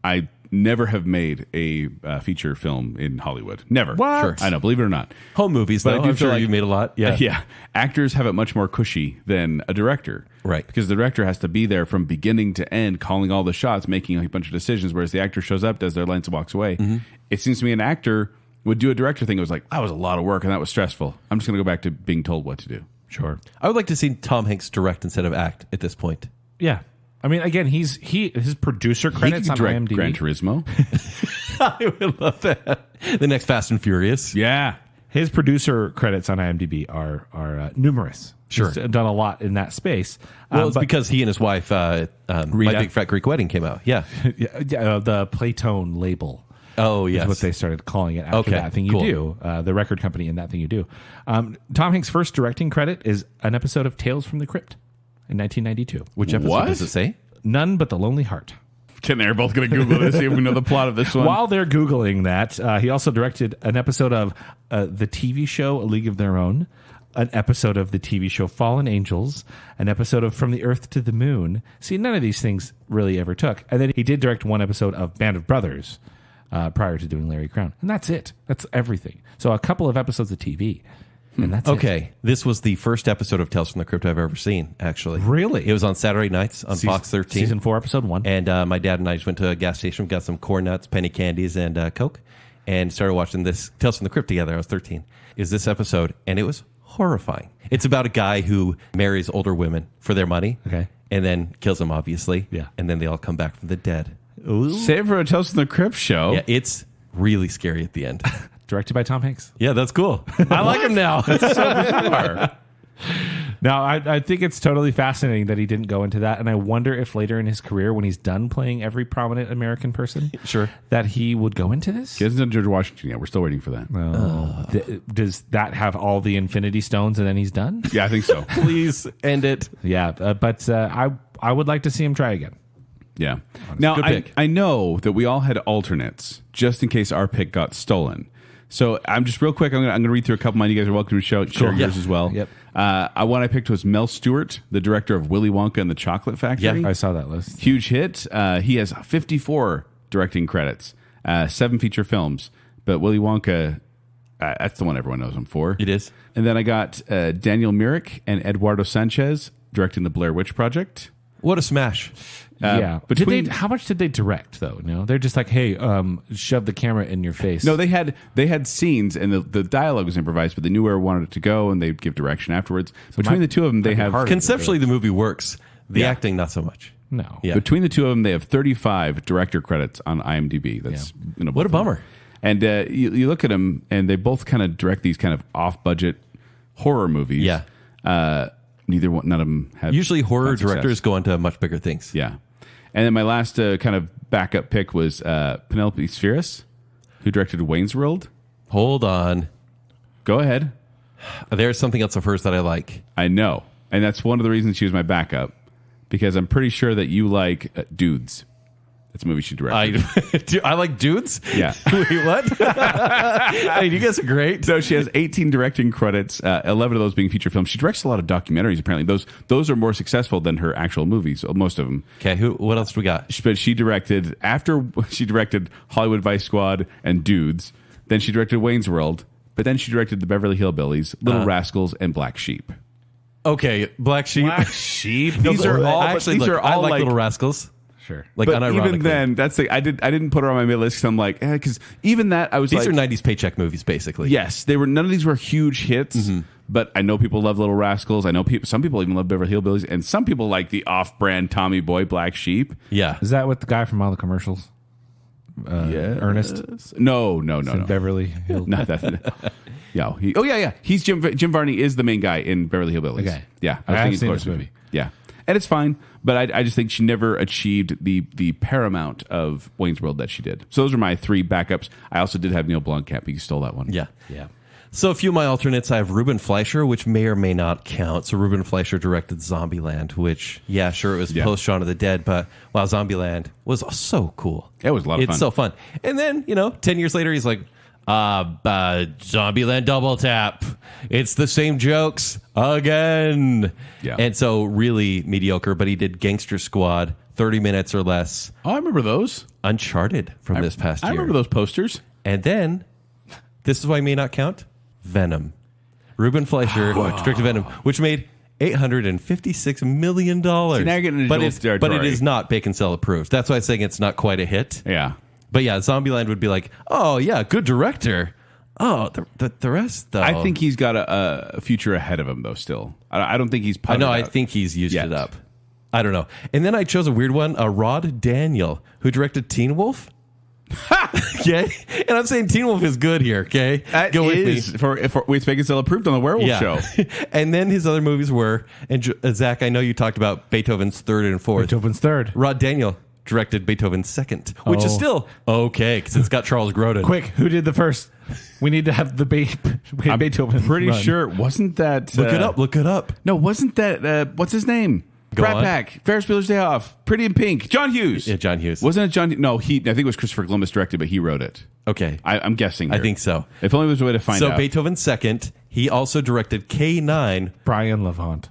I never have made a feature film in Hollywood. Never. What? Sure. I know, believe it or not. Home movies, though. I do I'm feel sure like- you've made a lot. Yeah. Yeah. Actors have it much more cushy than a director. Right. Because the director has to be there from beginning to end, calling all the shots, making a bunch of decisions, whereas the actor shows up, does their lines, and walks away. It seems to me an actor would do a director thing. It was like, that was a lot of work and that was stressful. I'm just going to go back to being told what to do. Sure. I would like to see Tom Hanks direct instead of act at this point. Yeah. I mean, again, his producer credits He on could direct IMDb. Gran Turismo. I would love that. The next Fast and Furious. Yeah. His producer credits on IMDb are numerous. Sure. He's done a lot in that space. Well, it's But- because he and his wife, My Big Fat Greek Wedding came out. Yeah. the Playtone label. Oh, yes. Is what they started calling it after Okay, That Thing You cool. Do. The record company in That Thing You Do. Tom Hanks' first directing credit is an episode of Tales from the Crypt in 1992. Which episode What? does it say? None But the Lonely Heart. Ken, they're both going to Google this, see if we know the plot of this one. While they're Googling that, he also directed an episode of the TV show A League of Their Own, an episode of the TV show Fallen Angels, an episode of From the Earth to the Moon. See, none of these things really ever took. And then he did direct one episode of Band of Brothers prior to doing Larry Crowne. And that's it. That's everything. So a couple of episodes of TV. And that's it. Okay. This was the first episode of Tales from the Crypt I've ever seen, actually. Really? It was on Saturday nights on Fox 13. Season 4, episode 1. And my dad and I just went to a gas station, got some corn nuts, penny candies, and Coke, and started watching this Tales from the Crypt together. I was 13. Is this episode, and it was horrifying. It's about a guy who marries older women for their money, Okay. and then kills them, obviously. Yeah. And then they all come back from the dead. Save for a Tales from the Crypt show. Yeah, it's really scary at the end. Directed by Tom Hanks. Yeah, that's cool. I like him now. Now, I think it's totally fascinating that he didn't go into that. And I wonder if later in his career, when he's done playing every prominent American person, Sure. that he would go into this. He hasn't done George Washington yet. We're still waiting for that. Does that have all the Infinity Stones and then he's done? Yeah, I think so. Please end it. Yeah, but I would like to see him try again. Yeah. Now, Good pick. I know that we all had alternates just in case our pick got stolen. So I'm just real quick. I'm going to read through a couple of mine. You guys are welcome to share yours as well. Yep. One I picked was Mel Stewart, the director of Willy Wonka and the Chocolate Factory. Yeah, I saw that list. Huge hit. He has 54 directing credits, 7 feature films. But Willy Wonka, that's the one everyone knows him for. It is. And then I got Daniel Myrick and Eduardo Sanchez directing the Blair Witch Project. What a smash. Yeah. between- How much did they direct, though? No, they're just like, hey, shove the camera in your face. No, they had scenes, and the dialogue was improvised, but they knew where it wanted it to go, and they'd give direction afterwards. Between the two of them, they have harder. Conceptually, the movie works. The Yeah. acting, not so much. No. Yeah. between the two of them, they have 35 director credits on IMDb. That's What a bummer. And you look at them, and they both kind of direct these kind of off-budget horror movies. Yeah. None of them have. Usually horror found success. directors go on to much bigger things. Yeah. And then my last kind of backup pick was Penelope Spheris, who directed Wayne's World. Hold on. Go ahead. There's something else of hers that I like. I know. And that's one of the reasons she was my backup. Because I'm pretty sure that you like Dudes. That's a movie she directed. I like dudes? Yeah. Wait, what? Hey, you guys are great. So she has 18 directing credits, 11 of those being feature films. She directs a lot of documentaries, apparently. Those are more successful than her actual movies, most of them. Okay, what else do we got? But she directed, after she directed Hollywood Vice Squad and Dudes, then she directed Wayne's World, but then she directed The Beverly Hillbillies, Little Rascals, and Black Sheep. Okay, Black Sheep. Black Sheep? No, These are all, actually, these look, are all I like Little Rascals. Sure. Like, but unironically. even then, that's I didn't put her on my mid list because I'm like, because even that I was These like, are 90s paycheck movies, basically. yes, they were. None of these were huge hits, but I know people love Little Rascals. I know some people even love Beverly Hillbillies, and some people like the off-brand Tommy Boy Black Sheep. Yeah. Is that with the guy from all the commercials? Ernest? No. Beverly Hills. Not that. Yeah. He's Jim Varney is the main guy in Beverly Hillbillies. Okay. Yeah. I have it's seen close this to movie. Yeah. And it's fine, but I just think she never achieved the paramount of Wayne's World that she did. So those are my 3 backups. I also did have Neil Blomkamp. You stole that one. Yeah. Yeah. So a few of my alternates, I have Ruben Fleischer, which may or may not count. So Ruben Fleischer directed Zombieland, which, yeah, sure, it was post Shaun of the Dead, but wow, Zombieland was so cool. It was a lot of fun. It's so fun. And then, 10 years later, he's like, Zombieland Double Tap. It's the same jokes again. Yeah. And so really mediocre, but he did Gangster Squad, 30 minutes or less. Oh, I remember those. Uncharted from this past year. I remember those posters. And then, this is why it may not count, Venom. Ruben Fleischer directed Venom, which made $856 million. now you're getting into Joel's territory. But it is not Baconsale approved. That's why I'm saying it's not quite a hit. Yeah. But yeah, Zombieland would be like, oh yeah, good director. Oh, the rest though. I think he's got a future ahead of him, though, still. I don't think he's I know, I out. think he's used Yet. it up. I don't know. And then I chose a weird one, Rod Daniel, who directed Teen Wolf. Okay? And I'm saying Teen Wolf is good here, okay? That Go with me. for with Baconsale approved on the Werewolf Show. And then his other movies were, and Zach, I know you talked about Beethoven's Third and Fourth. Beethoven's Third. Rod Daniel directed Beethoven's Second, which is Oh. still okay because it's got Charles Grodin. Quick, who did the first? We need to have the I'm Beethoven. pretty run. sure. Wasn't that... Look it up. No, wasn't that... what's his name? Go Brat on. Pack. Ferris Bueller's Day Off. Pretty in Pink. John Hughes. Yeah, John Hughes. Wasn't it John... No, I think it was Christopher Columbus directed, but he wrote it. Okay. I'm guessing I here. think so. If only there was a way to find So out. Beethoven's Second, he also directed K9. Brian Levant.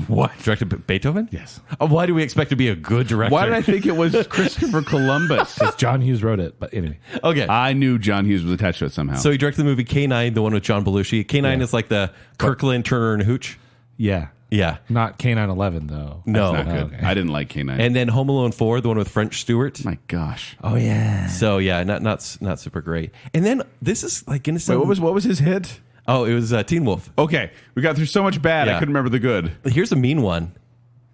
What? Directed Beethoven? Yes. Why do we expect to be a good director? Why did I think it was Christopher Columbus? Because John Hughes wrote it. But anyway. Okay. I knew John Hughes was attached to it somehow. So he directed the movie K9, the one with John Belushi. K9 Yeah. is like the Kirkland, Turner, and Hooch. Yeah. Yeah. Not K911, though. No. Not good. okay. I didn't like K9. And then Home Alone 4, the one with French Stewart. My gosh. Oh, yeah. So yeah, not super great. And then this is like going to sound... Wait, what was his hit? Oh, it was Teen Wolf. Okay, we got through so much bad, I Yeah. couldn't remember the good. Here's a mean one.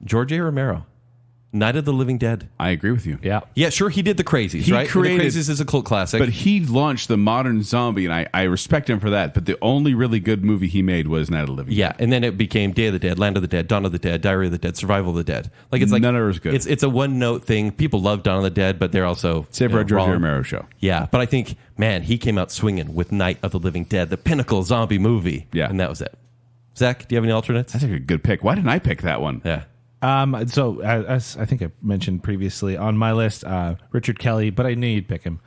George A. Romero. Night of the Living Dead. I agree with you. Yeah. Yeah, sure, he did The Crazies, He right? And created- The Crazies is a cult classic. But he launched the modern zombie, and I respect him for that. But the only really good movie he made was Night of the Living Dead. yeah, and then it became Day of the Dead, Land of the Dead, Dawn of the Dead, Diary of the Dead, Survival of the Dead. Like it's like None of it was good. It's a one note thing. People love Dawn of the Dead, but they're also Save for a George wrong. Romero show. Yeah, but I think man, he came out swinging with Night of the Living Dead, the pinnacle zombie movie. Yeah. and that was it. Zach, do you have any alternates? That's a good pick. Why didn't I pick that one? Yeah. So as I think I mentioned previously on my list, Richard Kelly, but I knew you'd pick him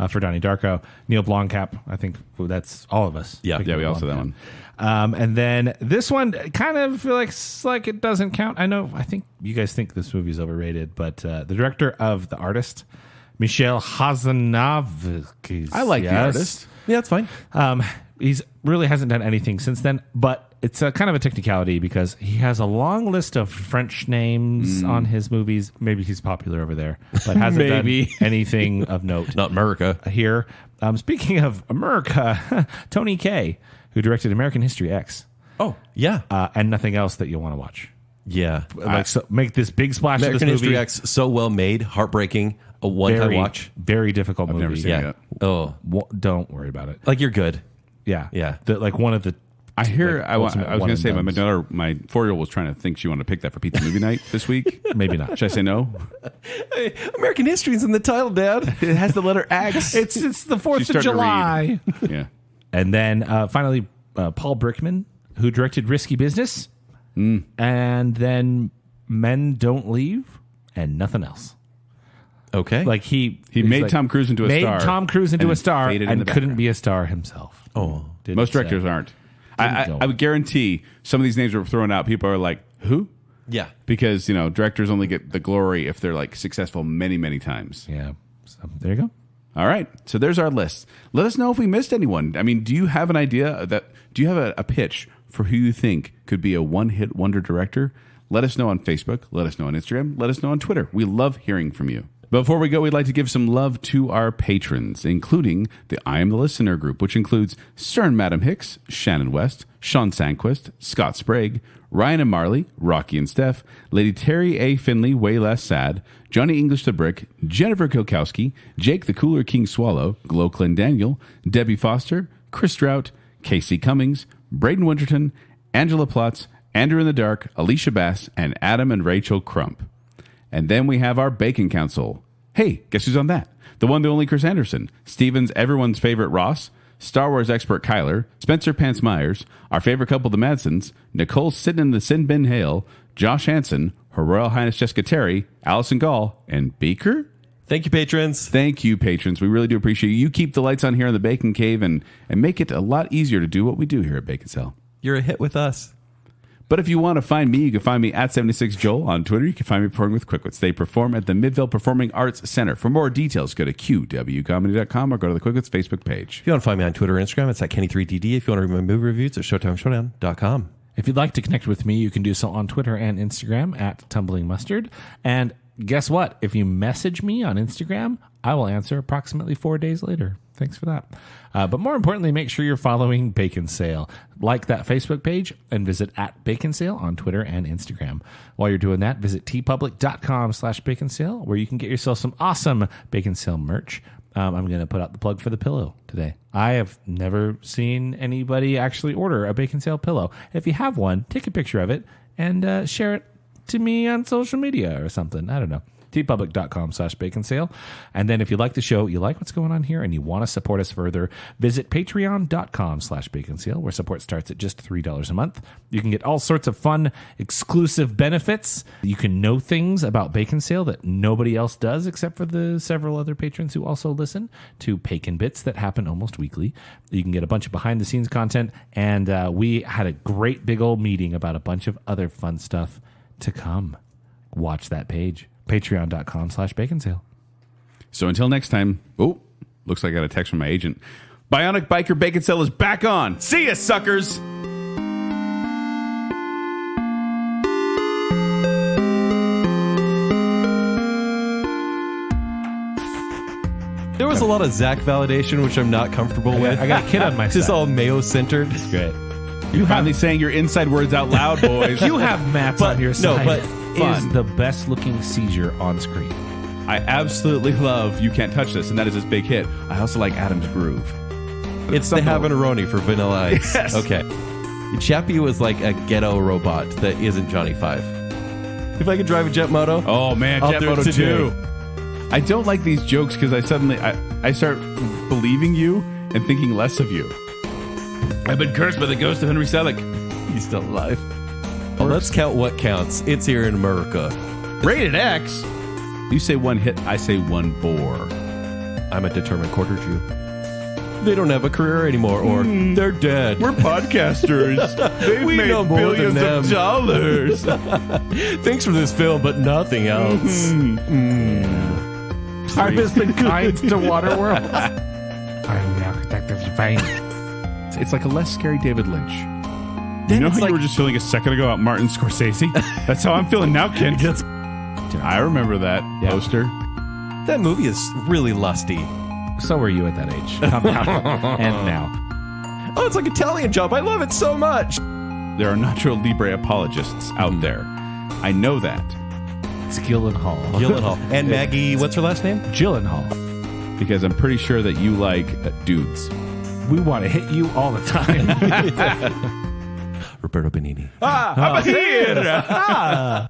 for Donnie Darko. Neil Blomkamp, I think that's all of us. Yeah. picking Yeah, we Neil also that Blomkamp. one. And then this one kind of feels like it doesn't count. I think you guys think this movie's overrated, but the director of The Artist, Michel Hazanavskis. I like The Artist. Yeah, that's fine. He's really hasn't done anything since then, but it's a kind of a technicality because he has a long list of French names on his movies. Maybe he's popular over there, but hasn't Maybe. done anything of note Not America. here. Speaking of America, Tony Kaye, who directed American History X, Oh, yeah. and nothing else that you'll want to watch. Yeah. So make this big splash of American this movie. History X, so well made, heartbreaking, a one-time very, watch. very difficult movie. never seen it. Yeah. Oh, Don't worry about it. like you're good. Yeah, Yeah. Like one of the. I hear. like, I was ultimate going one to and say my dones. daughter, my 4-year-old, was trying to think she wanted to pick that for pizza movie night this week. Maybe not. Should I say no? Hey, American History's in the title, Dad. It has the letter X. It's the She's 4th of starting to July. Yeah. And then finally, Paul Brickman, who directed Risky Business, and then Men Don't Leave, and nothing else. Okay. Like he made Tom Cruise into a star. Made Tom Cruise into and a star faded in and the couldn't background. be a star himself. Oh. Didn't Most directors say. aren't. Didn't I would guarantee some of these names were thrown out. People are like, who? Yeah. Because, directors only get the glory if they're like successful many, many times. Yeah. So there you go. All right. So there's our list. Let us know if we missed anyone. I mean, do you have an idea do you have a pitch for who you think could be a one-hit wonder director? Let us know on Facebook. Let us know on Instagram. Let us know on Twitter. We love hearing from you. Before we go, we'd like to give some love to our patrons, including the I Am the Listener group, which includes Stern Madam Hicks, Shannon West, Sean Sanquist, Scott Sprague, Ryan and Marley, Rocky and Steph, Lady Terry A. Finley, Way Less Sad, Johnny English the Brick, Jennifer Kilkowski, Jake the Cooler King Swallow, Glow Clin Daniel, Debbie Foster, Chris Strout, Casey Cummings, Braden Winterton, Angela Plotz, Andrew in the Dark, Alicia Bass, and Adam and Rachel Crump. And then we have our Bacon Council. Hey, guess who's on that? The one, the only Chris Anderson, Steven's everyone's favorite Ross, Star Wars expert Kyler, Spencer Pants Myers, our favorite couple, the Madsons, Nicole sitting in the Sin Bin Hale, Josh Hansen, Her Royal Highness Jessica Terry, Allison Gall, and Beaker. Thank you, patrons. Thank you, patrons. We really do appreciate you. You keep the lights on here in the Bacon Cave and make it a lot easier to do what we do here at Baconsale. You're a hit with us. But if you want to find me, you can find me at 76Joel on Twitter. You can find me performing with Quickwits. They perform at the Midville Performing Arts Center. For more details, go to qwcomedy.com or go to the Quickwits Facebook page. If you want to find me on Twitter or Instagram, it's at Kenny3DD. If you want to read my movie reviews, it's ShowtimeShowdown.com. If you'd like to connect with me, you can do so on Twitter and Instagram at Tumbling Mustard. And guess what? If you message me on Instagram, I will answer approximately 4 days later. Thanks for that. But more importantly, make sure you're following Baconsale. Like that Facebook page and visit at Baconsale on Twitter and Instagram. While you're doing that, visit tpublic.com/Baconsale, where you can get yourself some awesome Baconsale merch. I'm going to put out the plug for the pillow today. I have never seen anybody actually order a Baconsale pillow. If you have one, take a picture of it and share it to me on social media or something. I don't know. tpublic.com/Baconsale. And then if you like the show, you like what's going on here, and you want to support us further, visit patreon.com/Baconsale, where support starts at just $3 a month. You can get all sorts of fun, exclusive benefits. You can know things about Baconsale that nobody else does, except for the several other patrons who also listen to Bacon Bits that happen almost weekly. You can get a bunch of behind-the-scenes content, and we had a great big old meeting about a bunch of other fun stuff to come. Watch that page. Patreon.com/Baconsale. So until next time, looks like I got a text from my agent. Bionic Biker Baconsale is back on. See ya, suckers! There was a lot of Zack validation, which I'm not comfortable with. I got a kid on my Just side. all Mayo-centered. It's great. You're finally saying your inside words out loud, boys. You have Matt's on your no, side. but is the best looking seizure on screen. I absolutely love You Can't Touch This, and that is his big hit. I also like Adam's Groove. It's the Habanaroni for Vanilla Ice. Yes. Okay. Chappie was like a ghetto robot that isn't Johnny Five. If I could drive a jet moto, Oh, man, I'll Jet do it Moto today. 2. I don't like these jokes because I start believing you and thinking less of you. I've been cursed by the ghost of Henry Selick. He's still alive. well, let's count what counts. It's here in America. Rated X. You say one hit, I say one bore. I'm a determined quarter Jew. They don't have a career anymore, or they're dead. We're podcasters. They've We made know more than billions of them. dollars. Thanks for this film, but nothing else. Time has been kind to Waterworld. I'm the architect of Spain. It's like a less scary David Lynch. Then You know it's how like- you were just feeling a second ago about Martin Scorsese? That's how I'm feeling now, Ken. I remember that poster. That movie is really lusty. So were you at that age. Come on. And now. Oh, it's like Italian Job. I love it so much. There are Nacho Libre apologists out there. I know that It's Gyllenhaal. Gyllenhaal. And Maggie, what's her last name? Gyllenhaal. because I'm pretty sure that you like dudes. We want to hit you all the time. Roberto Benigni. I'm here.